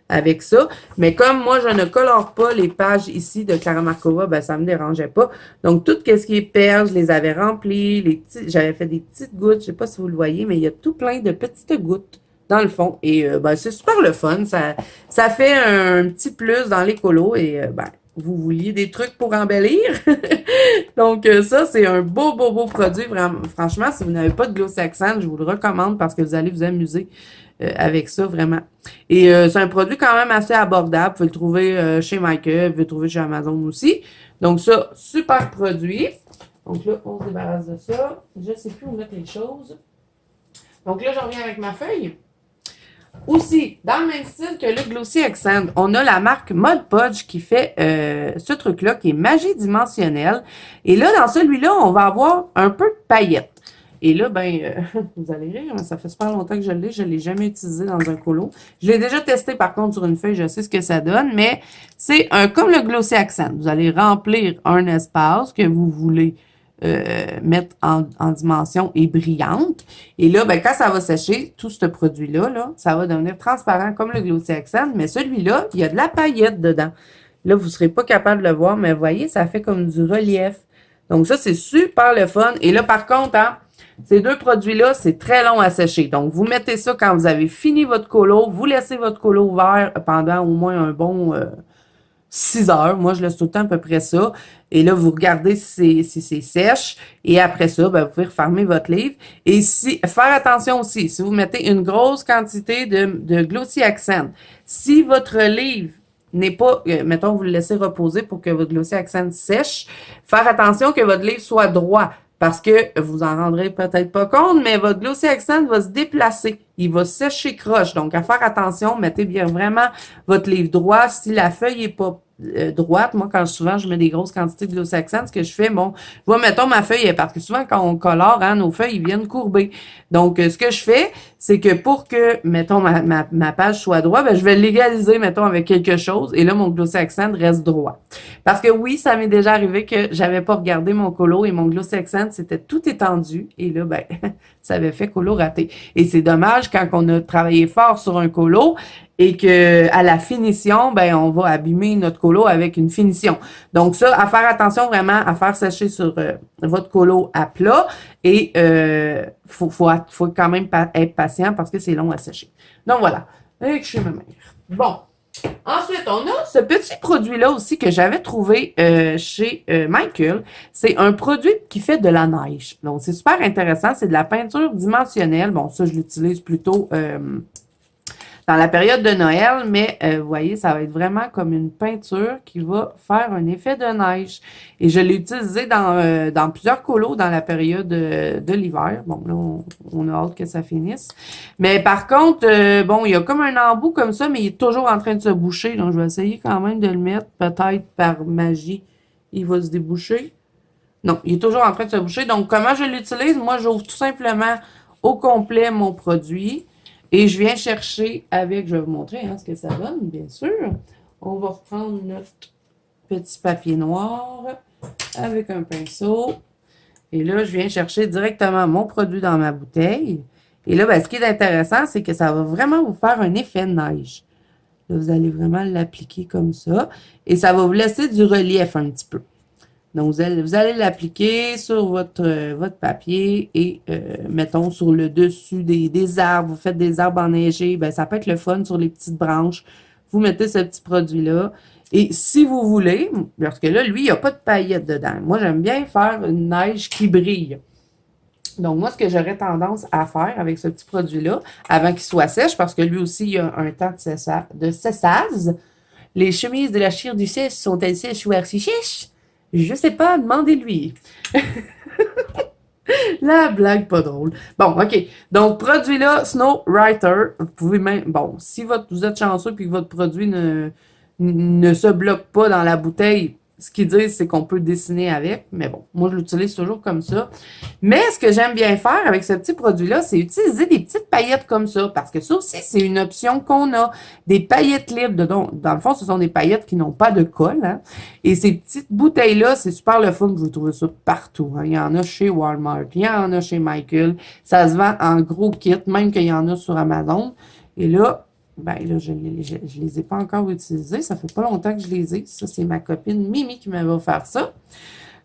avec ça. Mais comme moi, je ne colore pas les pages ici de Clara Markova, ben, ça me dérangeait pas. Donc, tout ce qui est perles, je les avais remplies. J'avais fait des petites gouttes. Je sais pas si vous le voyez, mais il y a tout plein de petites gouttes dans le fond. Et ben, c'est super le fun. Ça fait un petit plus dans les colos. Et ben, vous vouliez des trucs pour embellir. Donc, ça, c'est un beau produit. Vraiment, franchement, si vous n'avez pas de Glossy Accent, je vous le recommande parce que vous allez vous amuser avec ça, vraiment. Et c'est un produit quand même assez abordable. Vous pouvez le trouver chez Michael, vous pouvez le trouver chez Amazon aussi. Donc, ça, super produit. Donc là, on se débarrasse de ça. Je ne sais plus où mettre les choses. Donc là, je reviens avec ma feuille. Aussi, dans le même style que le Glossy Accent, on a la marque Mod Podge qui fait ce truc-là, qui est magie dimensionnelle. Et là, dans celui-là, on va avoir un peu de paillettes. Et là, ben, vous allez rire, ça fait super longtemps que je l'ai jamais utilisé dans un colo. Je l'ai déjà testé par contre sur une feuille, je sais ce que ça donne, mais c'est comme le Glossy Accent. Vous allez remplir un espace que vous voulez mettre en dimension et brillante. Et là, ben, quand ça va sécher, tout ce produit-là, là, ça va devenir transparent comme le Glossy Accent, mais celui-là, il y a de la paillette dedans. Là, vous ne serez pas capable de le voir, mais vous voyez, ça fait comme du relief. Donc ça, c'est super le fun. Et là, par contre, hein, ces deux produits-là, c'est très long à sécher. Donc, vous mettez ça quand vous avez fini votre colo. Vous laissez votre colo ouvert pendant au moins un bon 6 heures. Moi, je laisse tout le temps à peu près ça. Et là, vous regardez si c'est sèche. Et après ça, ben, vous pouvez refermer votre livre. Et faire attention aussi, si vous mettez une grosse quantité de Glossy Accent, si votre livre n'est pas, mettons, vous le laissez reposer pour que votre Glossy Accent sèche, faire attention que votre livre soit droit. Parce que vous en rendrez peut-être pas compte, mais votre Glossy Accent va se déplacer il va sécher croche. Donc, à faire attention, mettez bien vraiment votre livre droit. Si la feuille est pas droite, moi, quand souvent je mets des grosses quantités de Glow-Saxane, ce que je fais, bon, je vois, mettons, ma feuille, parce que souvent, quand on colore, hein, nos feuilles, ils viennent courber. Donc, ce que je fais, c'est que pour que, mettons, ma page soit droite, ben, je vais l'égaliser, mettons, avec quelque chose, et là, mon Glow-Saxane reste droit. Parce que oui, ça m'est déjà arrivé que j'avais pas regardé mon colo et mon Glow-Saxane, c'était tout étendu, et là, ben, ça avait fait colo raté. Et c'est dommage quand on a travaillé fort sur un colo et que à la finition, ben on va abîmer notre colo avec une finition. Donc ça, à faire attention vraiment à faire sécher sur votre colo à plat et faut quand même être patient parce que c'est long à sécher. Donc voilà, avec chez ma mère. Bon. Ensuite, on a ce petit produit-là aussi que j'avais trouvé chez Michael. C'est un produit qui fait de la neige. Donc, c'est super intéressant. C'est de la peinture dimensionnelle. Bon, ça, je l'utilise plutôt dans la période de Noël, mais vous voyez, ça va être vraiment comme une peinture qui va faire un effet de neige. Et je l'ai utilisé dans plusieurs colos dans la période de l'hiver. Bon, là, on a hâte que ça finisse. Mais par contre, bon, il y a comme un embout comme ça, mais il est toujours en train de se boucher. Donc, je vais essayer quand même de le mettre. Peut-être par magie, il va se déboucher. Non, il est toujours en train de se boucher. Donc, comment je l'utilise? Moi, j'ouvre tout simplement au complet mon produit. Et je viens chercher avec, je vais vous montrer hein, ce que ça donne, bien sûr. On va reprendre notre petit papier noir avec un pinceau. Et là, je viens chercher directement mon produit dans ma bouteille. Et là, ben, ce qui est intéressant, c'est que ça va vraiment vous faire un effet de neige. Là, vous allez vraiment l'appliquer comme ça. Et ça va vous laisser du relief un petit peu. Donc, vous allez l'appliquer sur votre papier et, mettons, sur le dessus des arbres. Vous faites des arbres enneigés, ben, ça peut être le fun sur les petites branches. Vous mettez ce petit produit-là. Et si vous voulez, parce que là, lui, il n'y a pas de paillettes dedans. Moi, j'aime bien faire une neige qui brille. Donc, moi, ce que j'aurais tendance à faire avec ce petit produit-là, avant qu'il soit sèche, parce que lui aussi, il y a un temps de cessage. Les chemises de la chire du sèche sont-elles sèches ou archi sèches? Je sais pas, demandez-lui. La blague pas drôle. Bon, OK. Donc, produit-là, Snow Writer. Vous pouvez même... Bon, si vous êtes chanceux et que votre produit ne se bloque pas dans la bouteille, ce qu'ils disent, c'est qu'on peut dessiner avec. Mais bon, moi, je l'utilise toujours comme ça. Mais ce que j'aime bien faire avec ce petit produit-là, c'est utiliser des petites paillettes comme ça. Parce que ça aussi, c'est une option qu'on a. Des paillettes libres. Dans le fond, ce sont des paillettes qui n'ont pas de colle. Hein? Et ces petites bouteilles-là, c'est super le fun. Vous trouvez ça partout. Hein? Il y en a chez Walmart. Il y en a chez Michael. Ça se vend en gros kit, même qu'il y en a sur Amazon. Et là, ben là, je les ai pas encore utilisés. Ça fait pas longtemps que je les ai. Ça, c'est ma copine Mimi qui m'avait offert ça.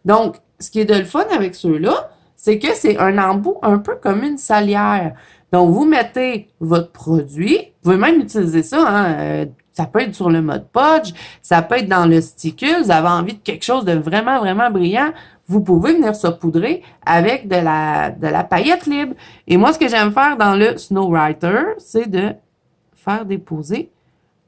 Donc, ce qui est de le fun avec ceux-là, c'est que c'est un embout un peu comme une salière. Donc, vous mettez votre produit. Vous pouvez même utiliser ça. Hein, ça peut être sur le mode podge. Ça peut être dans le sticule. Vous avez envie de quelque chose de vraiment, vraiment brillant. Vous pouvez venir saupoudrer avec de la paillette libre. Et moi, ce que j'aime faire dans le Snow Writer, c'est de faire déposer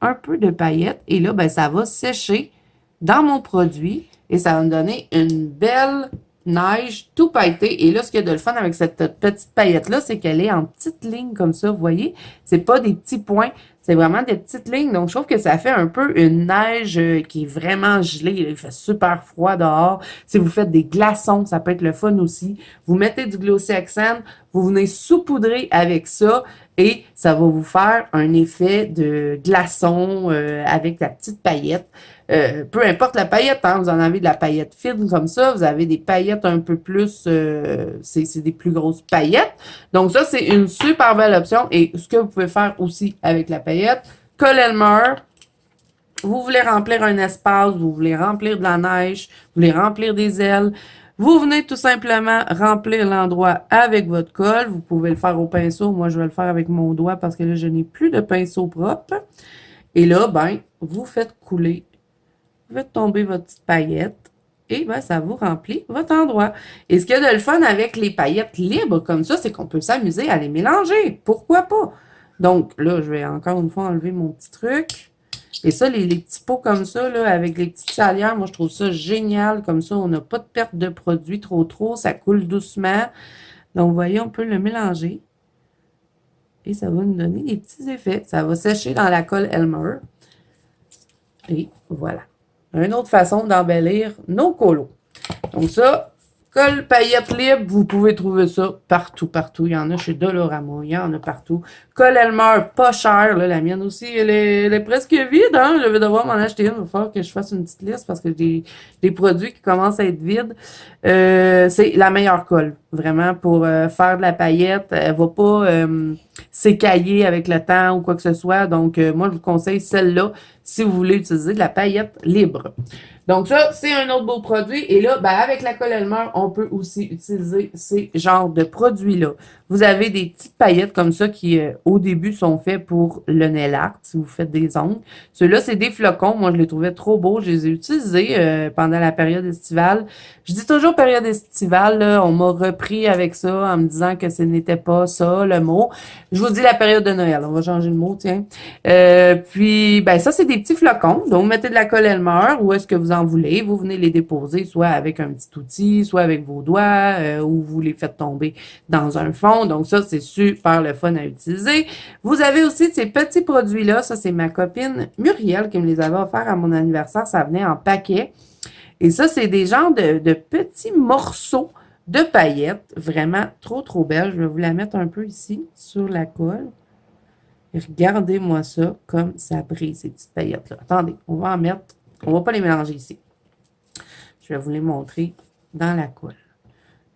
un peu de paillettes. Et là, ben, ça va sécher dans mon produit et ça va me donner une belle neige tout pailletée. Et là, ce qu'il y a de le fun avec cette petite paillette-là, c'est qu'elle est en petites lignes comme ça, vous voyez. C'est pas des petits points, c'est vraiment des petites lignes. Donc, je trouve que ça fait un peu une neige qui est vraiment gelée. Il fait super froid dehors. Si vous faites des glaçons, ça peut être le fun aussi. Vous mettez du Glow-Saxane, vous venez saupoudrer avec ça et ça va vous faire un effet de glaçon avec la petite paillette. Peu importe la paillette, hein, vous en avez de la paillette fine comme ça, vous avez des paillettes un peu plus, c'est des plus grosses paillettes. Donc ça, c'est une super belle option. Et ce que vous pouvez faire aussi avec la paillette, coller le mur. Vous voulez remplir un espace, vous voulez remplir de la neige, vous voulez remplir des ailes. Vous venez tout simplement remplir l'endroit avec votre colle. Vous pouvez le faire au pinceau. Moi, je vais le faire avec mon doigt parce que là, je n'ai plus de pinceau propre. Et là, ben, vous faites couler. Vous faites tomber votre petite paillette. Et ben, ça vous remplit votre endroit. Et ce qu'il y a de le fun avec les paillettes libres comme ça, c'est qu'on peut s'amuser à les mélanger. Pourquoi pas? Donc, là, je vais encore une fois enlever mon petit truc. Et ça, les petits pots comme ça, là, avec les petites salières, moi, je trouve ça génial. Comme ça, on n'a pas de perte de produit trop. Ça coule doucement. Donc, vous voyez, on peut le mélanger. Et ça va nous donner des petits effets. Ça va sécher dans la colle Elmer. Et voilà. Une autre façon d'embellir nos colos. Donc ça, colle paillettes libre, vous pouvez trouver ça partout, partout. Il y en a chez Dolorama, il y en a partout. Colle Elmer, pas cher. Là, la mienne aussi, elle est presque vide. Hein? Je vais devoir m'en acheter une. Il va falloir que je fasse une petite liste parce que j'ai des produits qui commencent à être vides. C'est la meilleure colle, vraiment, pour faire de la paillette. Elle va pas s'écailler avec le temps ou quoi que ce soit. Donc, moi, je vous conseille celle-là si vous voulez utiliser de la paillette libre. Donc ça, c'est un autre beau produit. Et là, ben, avec la colle Elmer, on peut aussi utiliser ces genres de produits-là. Vous avez des petites paillettes comme ça qui, au début, sont faits pour le nail art, si vous faites des ongles. Ceux-là, c'est des flocons. Moi, je les trouvais trop beaux. Je les ai utilisés pendant la période estivale. Je dis toujours période estivale. Là, on m'a repris avec ça en me disant que ce n'était pas ça, le mot. Je vous dis la période de Noël. On va changer le mot, tiens. Puis, ben ça, c'est des petits flocons. Donc, vous mettez de la colle Elmer. Où est-ce que vous en voulez? Vous venez les déposer soit avec un petit outil, soit avec vos doigts, ou vous les faites tomber dans un fond. Donc, ça, c'est super le fun à utiliser. Vous avez aussi ces petits produits-là. Ça, c'est ma copine Muriel qui me les avait offerts à mon anniversaire. Ça venait en paquet. Et ça, c'est des genres de petits morceaux de paillettes. Vraiment trop, trop belles. Je vais vous la mettre un peu ici sur la colle. Et regardez-moi ça comme ça brille, ces petites paillettes-là. Attendez, on va en mettre. On va pas les mélanger ici. Je vais vous les montrer dans la colle.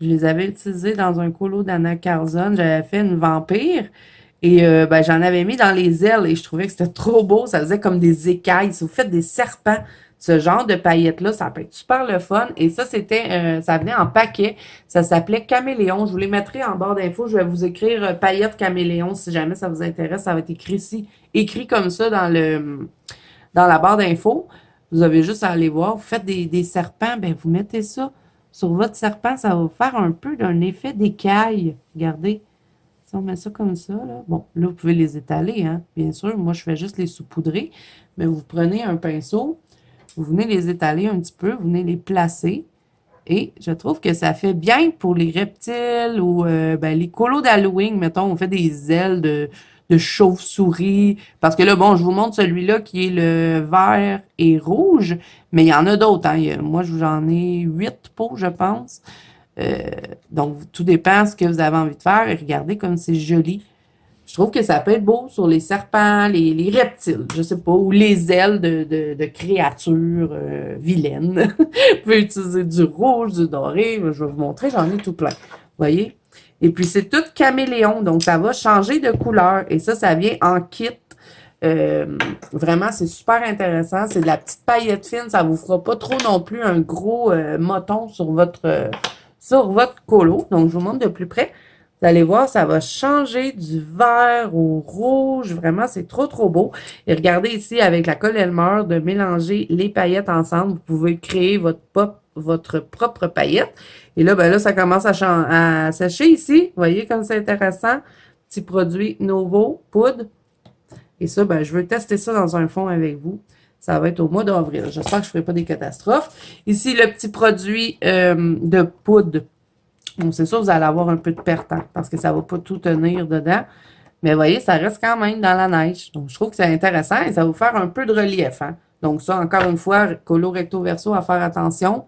Je les avais utilisés dans un colo d'Anna Carzon. J'avais fait une vampire. Et ben, j'en avais mis dans les ailes et je trouvais que c'était trop beau. Ça faisait comme des écailles. Si vous faites des serpents, ce genre de paillettes-là, ça peut être super le fun. Et ça, c'était, ça venait en paquet. Ça s'appelait Caméléon. Je vous les mettrai en barre d'infos. Je vais vous écrire paillettes Caméléon si jamais ça vous intéresse. Ça va être écrit ici, écrit comme ça dans la barre d'infos. Vous avez juste à aller voir. Vous faites des serpents, ben vous mettez ça sur votre serpent. Ça va vous faire un peu d'un effet d'écaille. Regardez. Si on met ça comme ça, là. Bon, là, vous pouvez les étaler, hein. Bien sûr, moi, je fais juste les saupoudrer. Mais vous prenez un pinceau, vous venez les étaler un petit peu, vous venez les placer. Et je trouve que ça fait bien pour les reptiles ou ben, les colos d'Halloween, mettons, on fait des ailes de chauve-souris. Parce que là, bon, je vous montre celui-là qui est le vert et rouge, mais il y en a d'autres. Hein. Moi, j'en ai 8 pots, je pense. Donc, tout dépend de ce que vous avez envie de faire. Et regardez comme c'est joli. Je trouve que ça peut être beau sur les serpents, les reptiles, je sais pas, ou les ailes de créatures vilaines. Vous pouvez utiliser du rouge, du doré. Je vais vous montrer, j'en ai tout plein. Vous voyez? Et puis, c'est tout caméléon, donc ça va changer de couleur. Et ça vient en kit. Vraiment, c'est super intéressant. C'est de la petite paillette fine. Ça vous fera pas trop non plus un gros moton sur votre colo. Donc, je vous montre de plus près. Vous allez voir, ça va changer du vert au rouge. Vraiment, c'est trop, trop beau. Et regardez ici, avec la colle Elmer, de mélanger les paillettes ensemble. Vous pouvez créer votre propre paillette. Et là, ben là, ça commence à sécher ici. Vous voyez comme c'est intéressant. Petit produit Novo, poudre. Et ça, ben, je veux tester ça dans un fond avec vous. Ça va être au mois d'avril. J'espère que je ne ferai pas des catastrophes. Ici, le petit produit de poudre. Bon, c'est sûr, vous allez avoir un peu de perte, hein, parce que ça ne va pas tout tenir dedans. Mais vous voyez, ça reste quand même dans la neige. Donc, je trouve que c'est intéressant et ça va vous faire un peu de relief. Hein. Donc, ça, encore une fois, colo recto verso, à faire attention.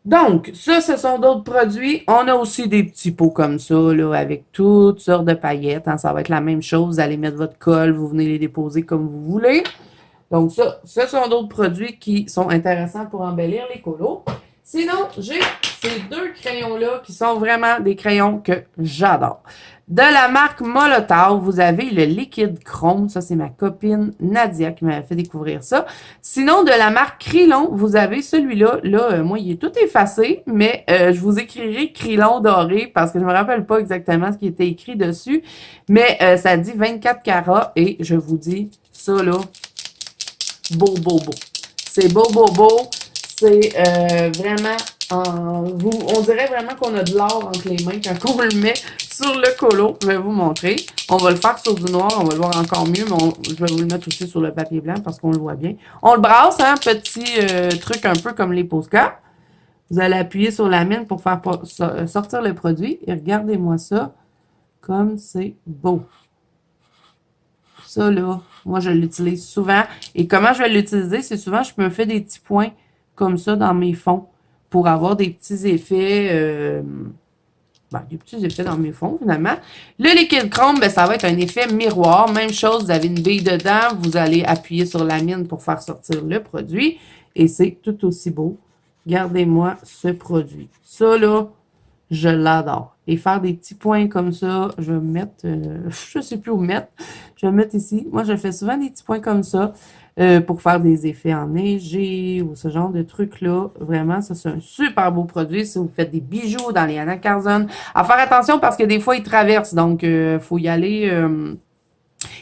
Donc, ça, ce sont d'autres produits. On a aussi des petits pots comme ça, là, avec toutes sortes de paillettes. Hein. Ça va être la même chose. Vous allez mettre votre colle, vous venez les déposer comme vous voulez. Donc, ça, ce sont d'autres produits qui sont intéressants pour embellir les colos. Sinon, j'ai ces deux crayons-là qui sont vraiment des crayons que j'adore. De la marque Molotov, vous avez le liquide chrome. Ça, c'est ma copine Nadia qui m'a fait découvrir ça. Sinon, de la marque Krylon, vous avez celui-là. Là, moi, il est tout effacé, mais je vous écrirai Krylon doré parce que je me rappelle pas exactement ce qui était écrit dessus. Mais ça dit 24 carats et je vous dis ça, là, beau, beau, beau. C'est beau, beau, beau. C'est vraiment, on dirait vraiment qu'on a de l'or entre les mains quand on le met sur le colo. Je vais vous montrer. On va le faire sur du noir, on va le voir encore mieux, mais je vais vous le mettre aussi sur le papier blanc parce qu'on le voit bien. On le brasse, hein, petit truc un peu comme les Posca. Vous allez appuyer sur la mine pour faire sortir le produit. Et regardez-moi ça, comme c'est beau. Ça, là, moi, je l'utilise souvent. Et comment je vais l'utiliser? C'est souvent, je me fais des petits points comme ça dans mes fonds pour avoir des petits effets, des petits effets dans mes fonds, finalement. Le liquide chrome, ben, ça va être un effet miroir. Même chose, vous avez une bille dedans, vous allez appuyer sur la mine pour faire sortir le produit. Et c'est tout aussi beau. Regardez-moi ce produit. Ça, là, je l'adore. Et faire des petits points comme ça, je vais me mettre, je sais plus où mettre. Je vais me mettre ici. Moi, je fais souvent des petits points comme ça pour faire des effets enneigés ou ce genre de trucs-là. Vraiment, ça, c'est un super beau produit. Si vous faites des bijoux dans les Anna Carzon, à faire attention parce que des fois, ils traversent. Donc, faut y aller.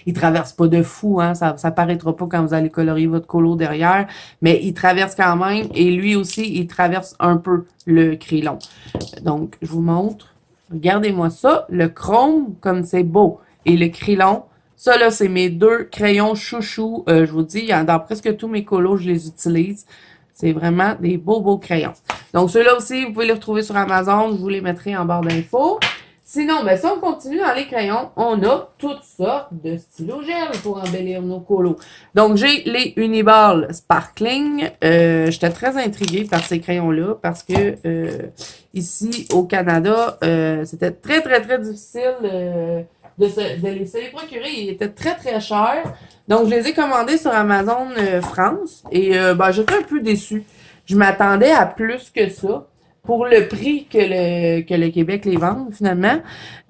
Il traverse pas de fou, hein, ça paraîtra pas quand vous allez colorier votre colo derrière, mais il traverse quand même, et lui aussi, il traverse un peu le crayon. Donc, je vous montre. Regardez-moi ça, le chrome, comme c'est beau, et le crayon, ça là, c'est mes deux crayons chouchous, je vous dis, dans presque tous mes colos, je les utilise. C'est vraiment des beaux crayons. Donc, ceux-là aussi, vous pouvez les retrouver sur Amazon, je vous les mettrai en barre d'infos. Sinon, ben, si on continue dans les crayons, on a toutes sortes de stylos gel pour embellir nos colos. Donc, j'ai les Uniball Sparkling. J'étais très intriguée par ces crayons-là parce que ici, au Canada, c'était très difficile de se les procurer. Ils étaient très chers. Donc, je les ai commandés sur Amazon France et j'étais un peu déçue. Je m'attendais à plus que ça. Pour le prix que le Québec les vend, finalement.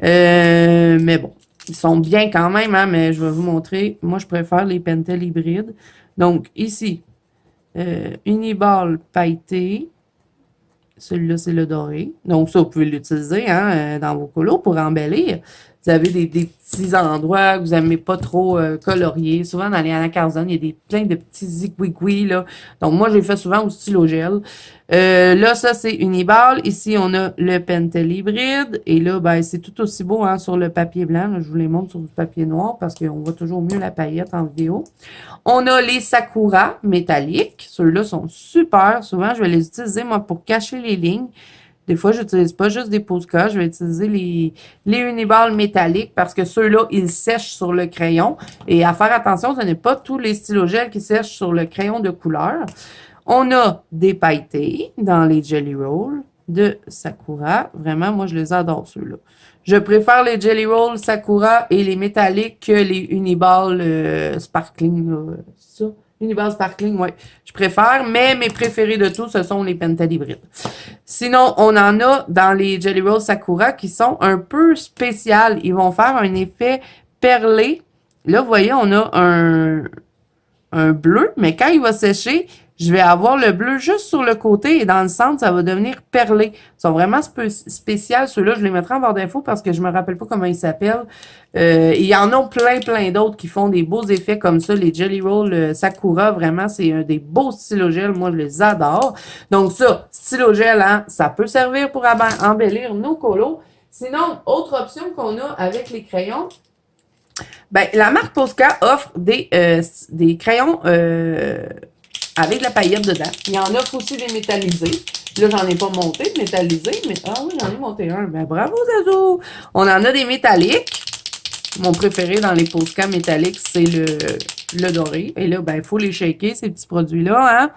Mais bon, ils sont bien quand même, hein, mais je vais vous montrer. Moi, je préfère les Pentel hybrides. Donc, ici, Uniball pailleté. Celui-là, c'est le doré. Donc, ça, vous pouvez l'utiliser dans vos colos pour embellir. Vous avez des petits endroits que vous n'aimez pas trop colorier. Souvent, dans les Anna Carzon, il y a plein de petits zigouigouis, là. Donc, moi, j'ai fait souvent au stylo gel. Là, ça, c'est Uniball. Ici, on a le Pentel hybride. Et là, ben, c'est tout aussi beau sur le papier blanc. Là, je vous les montre sur du papier noir parce qu'on voit toujours mieux la paillette en vidéo. On a les Sakura métalliques. Ceux-là sont super. Souvent, je vais les utiliser, moi, pour cacher les lignes. Des fois, je n'utilise pas juste des Posca. Je vais utiliser les Uniball métalliques parce que ceux-là, ils sèchent sur le crayon. Et à faire attention, ce n'est pas tous les stylogels qui sèchent sur le crayon de couleur. On a des pailletés dans les Jelly Rolls de Sakura. Vraiment, moi, je les adore, ceux-là. Je préfère les Jelly Rolls Sakura et les métalliques que les Uniball Sparkling. Ça? Uniball Sparkling, ouais. Je préfère, mais mes préférés de tous, ce sont les Pentel hybrides. Sinon, on en a dans les Jelly Rolls Sakura qui sont un peu spéciales. Ils vont faire un effet perlé. Là, vous voyez, on a un bleu, mais quand il va sécher, je vais avoir le bleu juste sur le côté et dans le centre, ça va devenir perlé. Ils sont vraiment spéciaux. Ceux-là, je les mettrai en barre d'infos parce que je me rappelle pas comment ils s'appellent. Il y en a plein d'autres qui font des beaux effets comme ça. Les Jelly Roll Sakura, vraiment, c'est un des beaux stylogels. Moi, je les adore. Donc ça, stylogel, hein, ça peut servir pour embellir nos colos. Sinon, autre option qu'on a avec les crayons, ben, la marque Posca offre des crayons avec de la paillette dedans. Il y en offre aussi des métallisés. Là, j'en ai pas monté de métallisés, mais ah oui, j'en ai monté un. Ben, bravo, Zazo! On en a des métalliques. Mon préféré dans les Posca métalliques, c'est le doré. Et là, ben, il faut les shaker, ces petits produits-là, hein.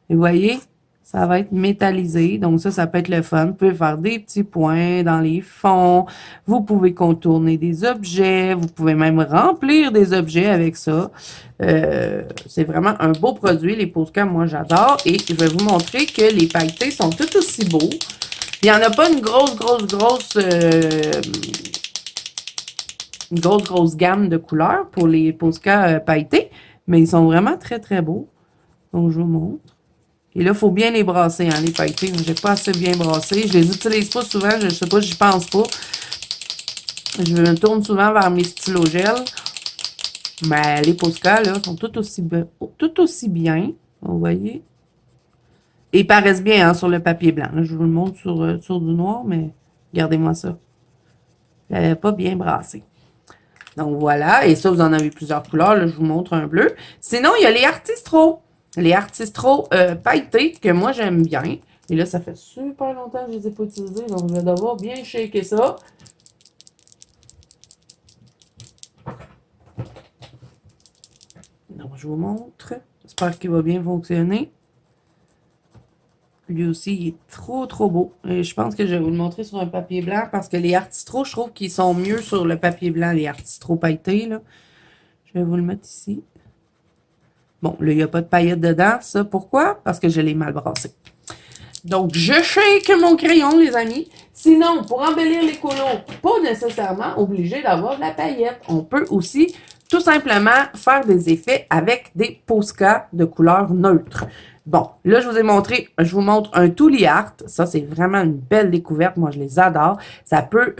Et vous voyez, ça va être métallisé. Donc ça peut être le fun. Vous pouvez faire des petits points dans les fonds. Vous pouvez contourner des objets. Vous pouvez même remplir des objets avec ça. C'est vraiment un beau produit. Les Posca, moi, j'adore. Et je vais vous montrer que les pailletés sont tout aussi beaux. Il n'y en a pas une grosse gamme de couleurs pour les Posca pailletés. Mais ils sont vraiment très beaux. Donc, je vous montre. Et là, il faut bien les brasser, hein, les pailletés. Je n'ai pas assez bien brassé. Je les utilise pas souvent. Je ne sais pas, j'y pense pas. Je me tourne souvent vers mes stylogels. Mais les Posca, là, sont tout aussi bien. Vous voyez? Et ils paraissent bien hein, sur le papier blanc. Là, je vous le montre sur du noir, mais regardez-moi ça. Pas bien brassé. Donc, voilà. Et ça, vous en avez plusieurs couleurs. Là, je vous montre un bleu. Sinon, il y a les Artistro. Les Artistro pailletés que moi, j'aime bien. Et là, ça fait super longtemps que je ne les ai pas utilisés. Donc, je vais devoir bien shaker ça. Donc, je vous montre. J'espère qu'il va bien fonctionner. Lui aussi, il est trop, trop beau. Et je pense que je vais vous le montrer sur un papier blanc parce que les artistros, je trouve qu'ils sont mieux sur le papier blanc, les artistros pailletés, là. Je vais vous le mettre ici. Bon, là, il n'y a pas de paillettes dedans. Ça, pourquoi? Parce que je l'ai mal brassé. Donc, je shake mon crayon, les amis. Sinon, pour embellir les colos, pas nécessairement obligé d'avoir de la paillette. On peut aussi tout simplement faire des effets avec des Posca de couleur neutre. Bon, là, je vous ai montré, je vous montre un Tooly Art. Ça, c'est vraiment une belle découverte. Moi, je les adore. Ça peut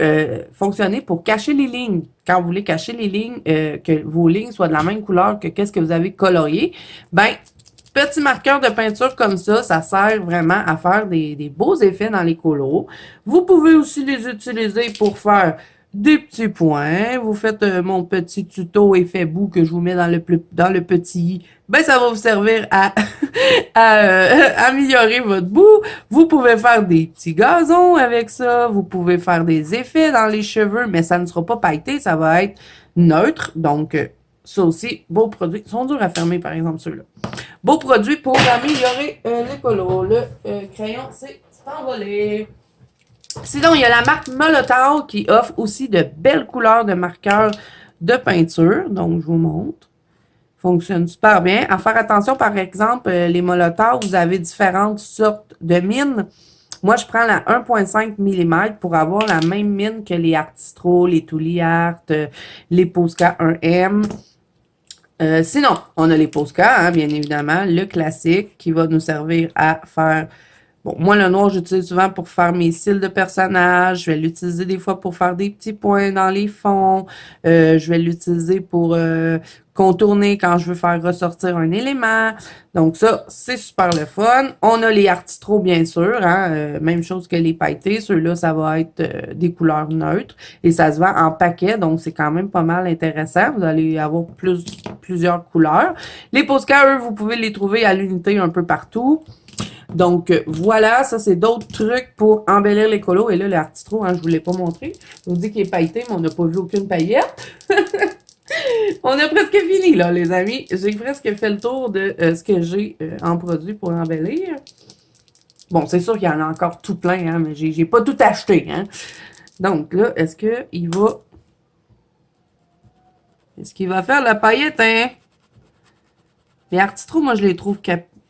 fonctionner pour cacher les lignes. Quand vous voulez cacher les lignes, que vos lignes soient de la même couleur que qu'est-ce que vous avez colorié, ben, petit marqueur de peinture comme ça sert vraiment à faire des beaux effets dans les colos. Vous pouvez aussi les utiliser pour faire des petits points. Vous faites mon petit tuto effet bout que je vous mets dans le petit i. Ben, ça va vous servir à, améliorer votre bout. Vous pouvez faire des petits gazons avec ça. Vous pouvez faire des effets dans les cheveux, mais ça ne sera pas pailleté, ça va être neutre. Donc, ça aussi, beaux produits. Ils sont durs à fermer, par exemple, ceux-là. Beau produit pour améliorer les colos. Le crayon, c'est envolé. Sinon, il y a la marque Molotov qui offre aussi de belles couleurs de marqueurs de peinture. Donc, je vous montre. Fonctionne super bien. À faire attention, par exemple, les Molotov, vous avez différentes sortes de mines. Moi, je prends la 1,5 mm pour avoir la même mine que les Artistro, les Tooly Art, les Posca 1M. Sinon, on a les Posca, hein, bien évidemment, le classique qui va nous servir à faire... Bon, moi, le noir, j'utilise souvent pour faire mes cils de personnage. Je vais l'utiliser des fois pour faire des petits points dans les fonds. Je vais l'utiliser pour contourner quand je veux faire ressortir un élément. Donc ça, c'est super le fun. On a les Artistro, bien sûr. Hein, même chose que les pailletés. Ceux-là, ça va être des couleurs neutres. Et ça se vend en paquet. Donc, c'est quand même pas mal intéressant. Vous allez avoir plusieurs couleurs. Les Posca, eux, vous pouvez les trouver à l'unité un peu partout. Donc, voilà, ça, c'est d'autres trucs pour embellir les colos. Et là, l'artistro, hein, je ne vous l'ai pas montré. Je vous dis qu'il est pailleté, mais on n'a pas vu aucune paillette. On a presque fini, là, les amis. J'ai presque fait le tour de ce que j'ai en produit pour embellir. Bon, c'est sûr qu'il y en a encore tout plein, hein, mais j'ai pas tout acheté, hein. Donc, là, est-ce qu'il va faire la paillette, hein? Les artistro, moi, je les trouve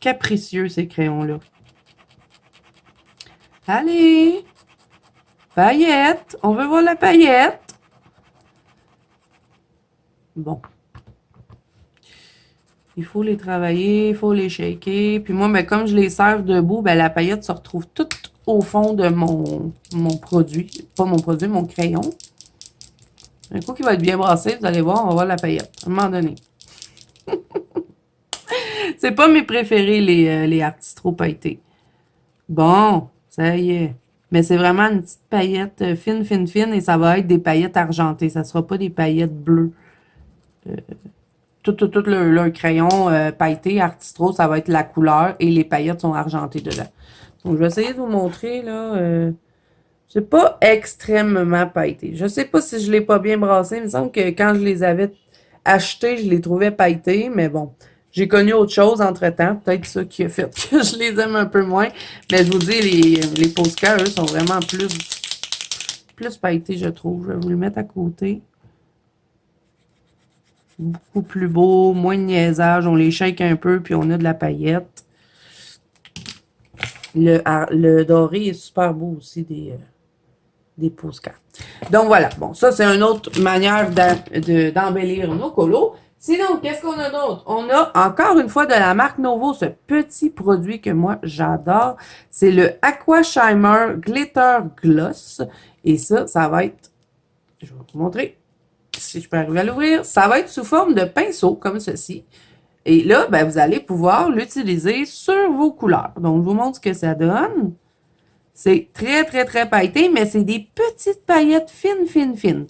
capricieux, ces crayons-là. Allez! Paillette! On veut voir la paillette! Bon. Il faut les travailler, il faut les shaker. Puis moi, ben, comme je les serve debout, ben, la paillette se retrouve toute au fond de mon produit. Pas mon produit, mon crayon. Un coup qui va être bien brassé, vous allez voir, on va voir la paillette. À un moment donné. C'est pas mes préférés, les artistro pailletés. Bon, ça y est. Mais c'est vraiment une petite paillette fine, fine, fine, et ça va être des paillettes argentées. Ça sera pas des paillettes bleues. Tout le crayon pailleté, artistro, ça va être la couleur, et les paillettes sont argentées dedans. Donc, je vais essayer de vous montrer, là. C'est pas extrêmement pailleté. Je sais pas si je l'ai pas bien brassé. Il me semble que quand je les avais achetés, je les trouvais pailletés, mais bon. J'ai connu autre chose entre-temps. Peut-être ça qui a fait que je les aime un peu moins. Mais je vous dis, les Posca, eux, sont vraiment plus pailletés, je trouve. Je vais vous le mettre à côté. Beaucoup plus beau, moins de niaisage. On les shake un peu, puis on a de la paillette. Le doré est super beau aussi des Posca. Donc voilà. Bon, ça, c'est une autre manière d'embellir nos colos. Sinon, qu'est-ce qu'on a d'autre? On a encore une fois de la marque Novo, ce petit produit que moi j'adore. C'est le Aqua Shimmer Glitter Gloss. Et ça va être, je vais vous montrer si je peux arriver à l'ouvrir. Ça va être sous forme de pinceau, comme ceci. Et là, ben, vous allez pouvoir l'utiliser sur vos couleurs. Donc, je vous montre ce que ça donne. C'est très, très, très pailleté, mais c'est des petites paillettes fines, fines, fines.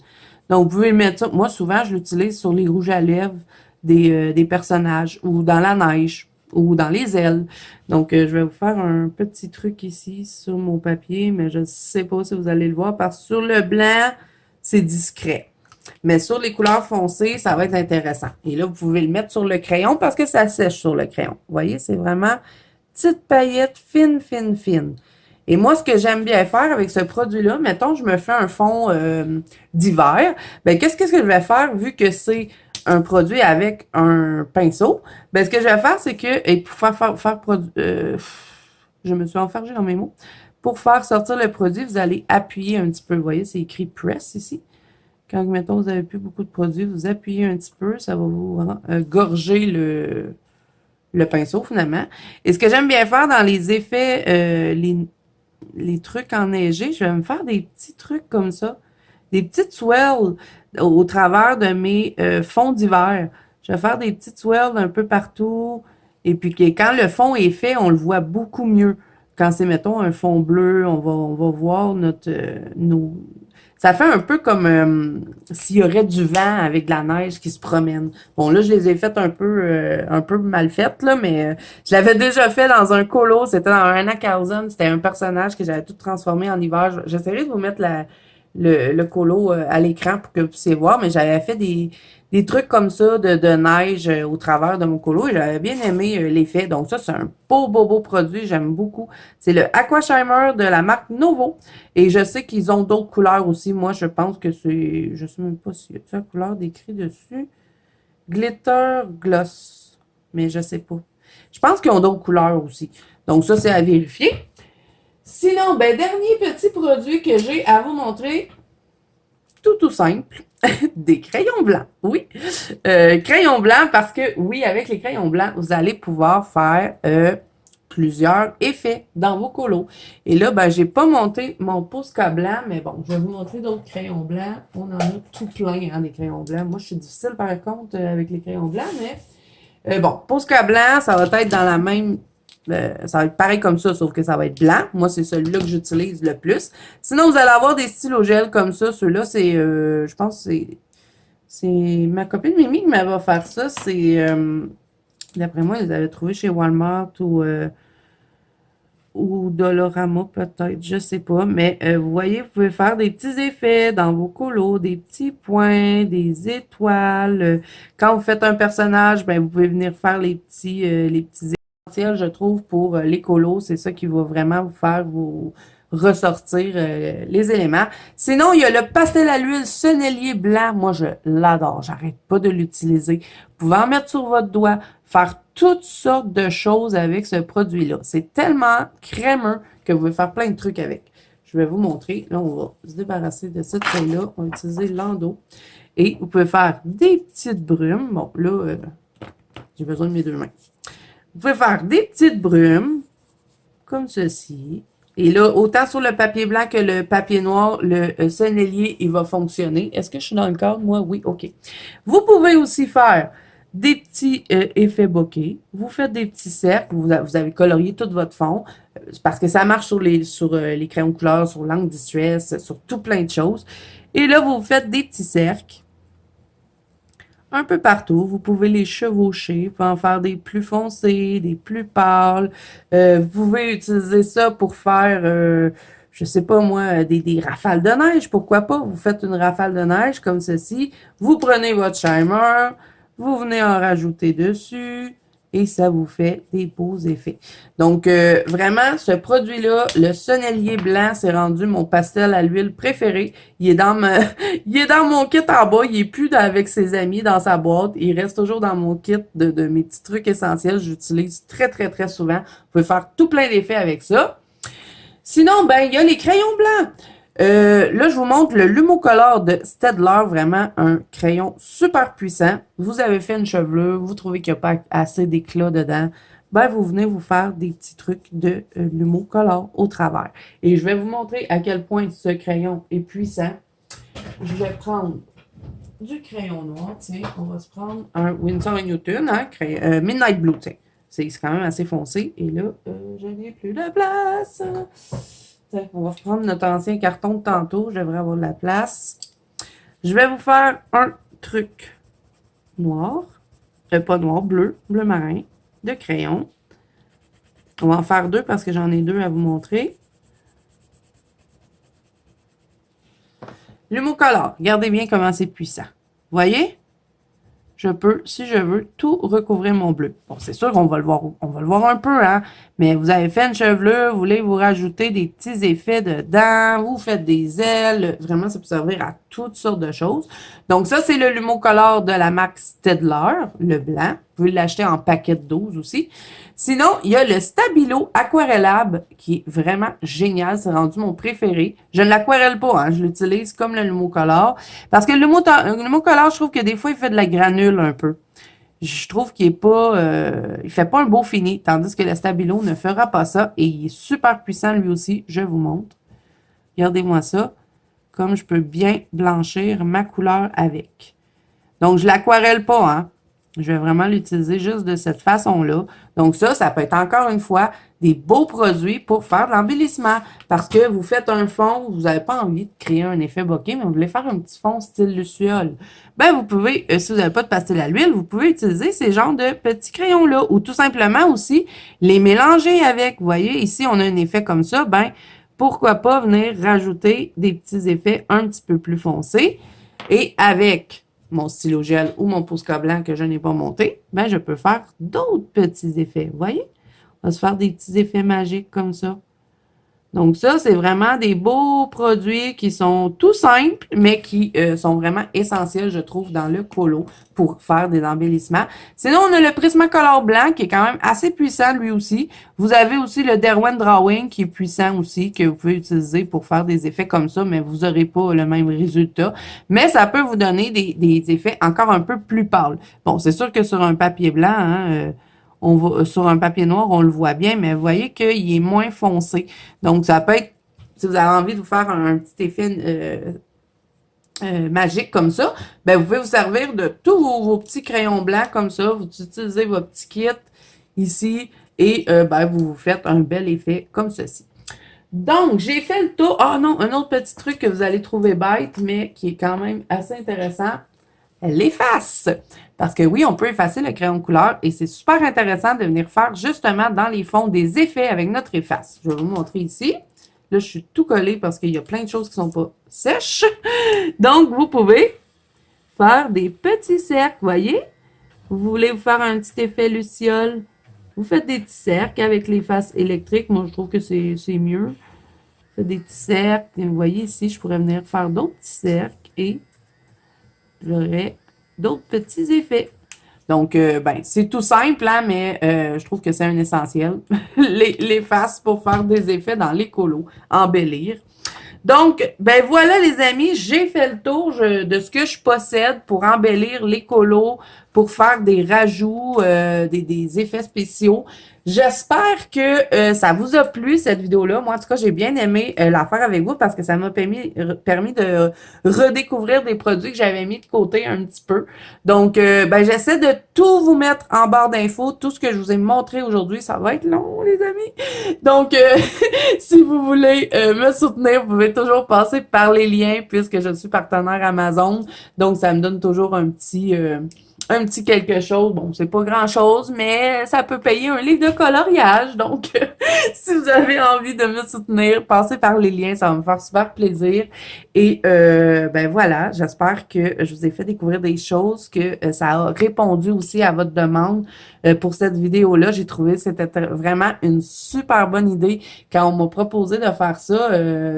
Donc, vous pouvez mettre ça. Moi, souvent, je l'utilise sur les rouges à lèvres des personnages, ou dans la neige, ou dans les ailes. Donc, je vais vous faire un petit truc ici sur mon papier, mais je ne sais pas si vous allez le voir, parce que sur le blanc, c'est discret. Mais sur les couleurs foncées, ça va être intéressant. Et là, vous pouvez le mettre sur le crayon parce que ça sèche sur le crayon. Vous voyez, c'est vraiment petite paillette fine, fine, fine. Et moi, ce que j'aime bien faire avec ce produit-là, mettons, je me fais un fond d'hiver, ben qu'est-ce que je vais faire vu que c'est un produit avec un pinceau? Ben ce que je vais faire, c'est que, et pour faire je me suis enfargée dans mes mots. Pour faire sortir le produit, vous allez appuyer un petit peu. Vous voyez, c'est écrit press ici. Quand, mettons, vous n'avez plus beaucoup de produits, vous appuyez un petit peu, ça va vous gorger le pinceau finalement. Et ce que j'aime bien faire dans les effets, les trucs enneigés, je vais me faire des petits trucs comme ça. Des petites swells au travers de mes fonds d'hiver. Je vais faire des petites swells un peu partout. Et puis quand le fond est fait, on le voit beaucoup mieux. Quand c'est, mettons, un fond bleu, on va voir nos... Ça fait un peu comme s'il y aurait du vent avec de la neige qui se promène. Bon, là, je les ai faites un peu mal faites, là, mais je l'avais déjà fait dans un colo. C'était dans un Anna Carlson. C'était un personnage que j'avais tout transformé en hiver. J'essaierai de vous mettre le colo à l'écran pour que vous puissiez voir, mais j'avais fait des trucs comme ça de neige au travers de mon colo et j'avais bien aimé l'effet. Donc ça, c'est un beau produit, j'aime beaucoup. C'est le Aqua Shimmer de la marque Novo et je sais qu'ils ont d'autres couleurs aussi. Moi, je pense que c'est, je sais même pas s'il y a la couleur décrite dessus. Glitter Gloss, mais je sais pas. Je pense qu'ils ont d'autres couleurs aussi. Donc ça, c'est à vérifier. Sinon, ben, dernier petit produit que j'ai à vous montrer, tout simple, des crayons blancs. Oui, crayons blancs parce que, oui, avec les crayons blancs, vous allez pouvoir faire plusieurs effets dans vos colos. Et là, ben, j'ai pas monté mon Posca blanc, mais bon, je vais vous montrer d'autres crayons blancs. On en a tout plein, hein, des crayons blancs. Moi, je suis difficile, par contre, avec les crayons blancs, mais bon, Posca blanc, ça va être dans la même... ça va être pareil comme ça, sauf que ça va être blanc. Moi, c'est celui-là que j'utilise le plus. Sinon, vous allez avoir des stylos gel comme ça. Ceux-là, c'est, je pense que c'est ma copine Mimi qui m'avait offert ça. C'est, d'après moi, ils avaient trouvé chez Walmart ou Dollarama peut-être, je sais pas. Mais vous voyez, vous pouvez faire des petits effets dans vos colos, des petits points, des étoiles. Quand vous faites un personnage, ben vous pouvez venir faire les petits je trouve, pour les colos. C'est ça qui va vraiment vous faire vous ressortir les éléments. Sinon, il y a le pastel à l'huile sennelier blanc. Moi, je l'adore. J'arrête pas de l'utiliser. Vous pouvez en mettre sur votre doigt, faire toutes sortes de choses avec ce produit-là. C'est tellement crémeux que vous pouvez faire plein de trucs avec. Je vais vous montrer. Là, on va se débarrasser de cette feuille-là. On va utiliser l'endos. Et vous pouvez faire des petites brumes. Bon, là, j'ai besoin de mes deux mains. Vous pouvez faire des petites brumes, comme ceci. Et là, autant sur le papier blanc que le papier noir, le sennelier, il va fonctionner. Est-ce que je suis dans le cadre? Moi, oui, OK. Vous pouvez aussi faire des petits effets bokeh. Vous faites des petits cercles. Vous avez colorié tout votre fond. Parce que ça marche sur les crayons de couleur, sur l'encre Distress, sur tout plein de choses. Et là, vous faites des petits cercles. Un peu partout. Vous pouvez les chevaucher. Vous pouvez en faire des plus foncés, des plus pâles. Vous pouvez utiliser ça pour faire, je sais pas moi, des rafales de neige. Pourquoi pas? Vous faites une rafale de neige comme ceci. Vous prenez votre shimmer. Vous venez en rajouter dessus. Et ça vous fait des beaux effets. Donc, vraiment, ce produit-là, le sennelier blanc, c'est rendu mon pastel à l'huile préféré. Il est dans il est dans mon kit en bas. Il est plus avec ses amis dans sa boîte. Il reste toujours dans mon kit de mes petits trucs essentiels. J'utilise très souvent. Vous pouvez faire tout plein d'effets avec ça. Sinon, ben, il y a les crayons blancs. Là, je vous montre le Lumocolor de Staedtler, vraiment un crayon super puissant. Vous avez fait une chevelure, vous trouvez qu'il n'y a pas assez d'éclat dedans, ben vous venez vous faire des petits trucs de Lumocolor au travers. Et je vais vous montrer à quel point ce crayon est puissant. Je vais prendre du crayon noir, tiens, on va se prendre un Winsor & Newton, hein, Midnight Blue, tiens. C'est quand même assez foncé. Et là, je n'ai plus de place. On va reprendre notre ancien carton de tantôt. Je devrais avoir de la place. Je vais vous faire un truc noir. Pas noir, bleu marin, de crayon. On va en faire deux parce que j'en ai deux à vous montrer. L'Humocolor, regardez bien comment c'est puissant. Voyez? Je peux, si je veux, tout recouvrir mon bleu. Bon, c'est sûr qu'on va le voir, on va le voir un peu, hein. Mais vous avez fait une chevelure, vous voulez vous rajouter des petits effets dedans, vous faites des ailes. Vraiment, ça peut servir à toutes sortes de choses. Donc, ça, c'est le L'Humocolor de la marque Staedtler, le blanc. Vous pouvez l'acheter en paquet de 12 aussi. Sinon, il y a le Stabilo Aquarellable qui est vraiment génial. C'est rendu mon préféré. Je ne l'aquarelle pas, hein. Je l'utilise comme le L'Humocolor. Parce que le L'Humocolor, je trouve que des fois, il fait de la granule un peu. Je trouve qu'il est pas, il fait pas un beau fini. Tandis que le Stabilo ne fera pas ça. Et il est super puissant lui aussi. Je vous montre. Regardez-moi ça. Comme je peux bien blanchir ma couleur avec. Donc, je l'aquarelle pas, hein. Je vais vraiment l'utiliser juste de cette façon-là. Donc ça peut être encore une fois des beaux produits pour faire de l'embellissement. Parce que vous faites un fond, vous n'avez pas envie de créer un effet bokeh, mais vous voulez faire un petit fond style luciole. Ben, vous pouvez, si vous n'avez pas de pastel à l'huile, vous pouvez utiliser ces genres de petits crayons-là. Ou tout simplement aussi les mélanger avec. Vous voyez, ici, on a un effet comme ça. Ben, pourquoi pas venir rajouter des petits effets un petit peu plus foncés. Et avec mon stylo gel ou mon Posca blanc que je n'ai pas monté, ben je peux faire d'autres petits effets. Vous voyez? On va se faire des petits effets magiques comme ça. Donc ça, c'est vraiment des beaux produits qui sont tout simples, mais qui sont vraiment essentiels, je trouve, dans le colo pour faire des embellissements. Sinon, on a le Prismacolor blanc qui est quand même assez puissant lui aussi. Vous avez aussi le Derwent Drawing qui est puissant aussi, que vous pouvez utiliser pour faire des effets comme ça, mais vous n'aurez pas le même résultat. Mais ça peut vous donner des effets encore un peu plus pâles. Bon, c'est sûr que sur un papier blanc, hein, on va, sur un papier noir, on le voit bien, mais vous voyez qu'il est moins foncé. Donc, ça peut être, si vous avez envie de vous faire un petit effet magique comme ça, ben vous pouvez vous servir de tous vos petits crayons blancs comme ça. Vous utilisez votre petit kit ici et ben vous vous faites un bel effet comme ceci. Donc, j'ai fait le tour. Ah non, un autre petit truc que vous allez trouver bête, mais qui est quand même assez intéressant. Elle l'efface. Parce que oui, on peut effacer le crayon de couleur et c'est super intéressant de venir faire justement dans les fonds des effets avec notre efface. Je vais vous montrer ici. Là, je suis tout collé parce qu'il y a plein de choses qui ne sont pas sèches. Donc, vous pouvez faire des petits cercles, voyez? Vous voulez vous faire un petit effet luciole. Vous faites des petits cercles avec l'efface électrique. Moi, je trouve que c'est mieux. Faites des petits cercles. Et vous voyez ici, je pourrais venir faire d'autres petits cercles et j'aurai d'autres petits effets. Donc, ben, c'est tout simple, hein, mais je trouve que c'est un essentiel. les faces pour faire des effets dans les colos, embellir. Donc, ben voilà les amis, j'ai fait le tour de ce que je possède pour embellir les colos, pour faire des rajouts, des effets spéciaux. J'espère que ça vous a plu, cette vidéo-là. Moi, en tout cas, j'ai bien aimé la faire avec vous parce que ça m'a permis de redécouvrir des produits que j'avais mis de côté un petit peu. Donc, ben j'essaie de tout vous mettre en barre d'infos. Tout ce que je vous ai montré aujourd'hui, ça va être long, les amis. Donc, si vous voulez me soutenir, vous pouvez toujours passer par les liens puisque je suis partenaire Amazon. Donc, ça me donne toujours un petit quelque chose. Bon, c'est pas grand-chose, mais ça peut payer un livre de coloriage. Donc, si vous avez envie de me soutenir, passez par les liens, ça va me faire super plaisir. Et ben voilà, j'espère que je vous ai fait découvrir des choses, que ça a répondu aussi à votre demande pour cette vidéo-là. J'ai trouvé que c'était vraiment une super bonne idée quand on m'a proposé de faire ça.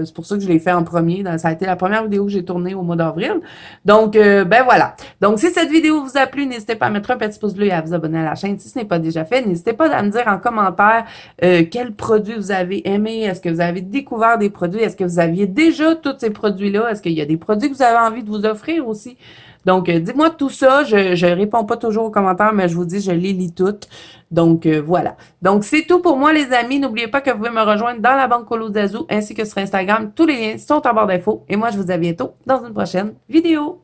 C'est pour ça que je l'ai fait en premier. Ça a été la première vidéo que j'ai tournée au mois d'avril. Donc, ben voilà. Donc, si cette vidéo vous a plu, n'hésitez pas à mettre un petit pouce bleu et à vous abonner à la chaîne si ce n'est pas déjà fait. N'hésitez pas à me dire en commentaire quels produits vous avez aimé. Est-ce que vous avez découvert des produits? Est-ce que vous aviez déjà tous ces produits-là? Est-ce qu'il y a des produits que vous avez envie de vous offrir aussi? Donc, dites-moi tout ça. Je réponds pas toujours aux commentaires, mais je vous dis, je les lis toutes. Donc, voilà. Donc, c'est tout pour moi, les amis. N'oubliez pas que vous pouvez me rejoindre dans la banque Colo Zazou ainsi que sur Instagram. Tous les liens sont en barre d'infos. Et moi, je vous dis à bientôt dans une prochaine vidéo.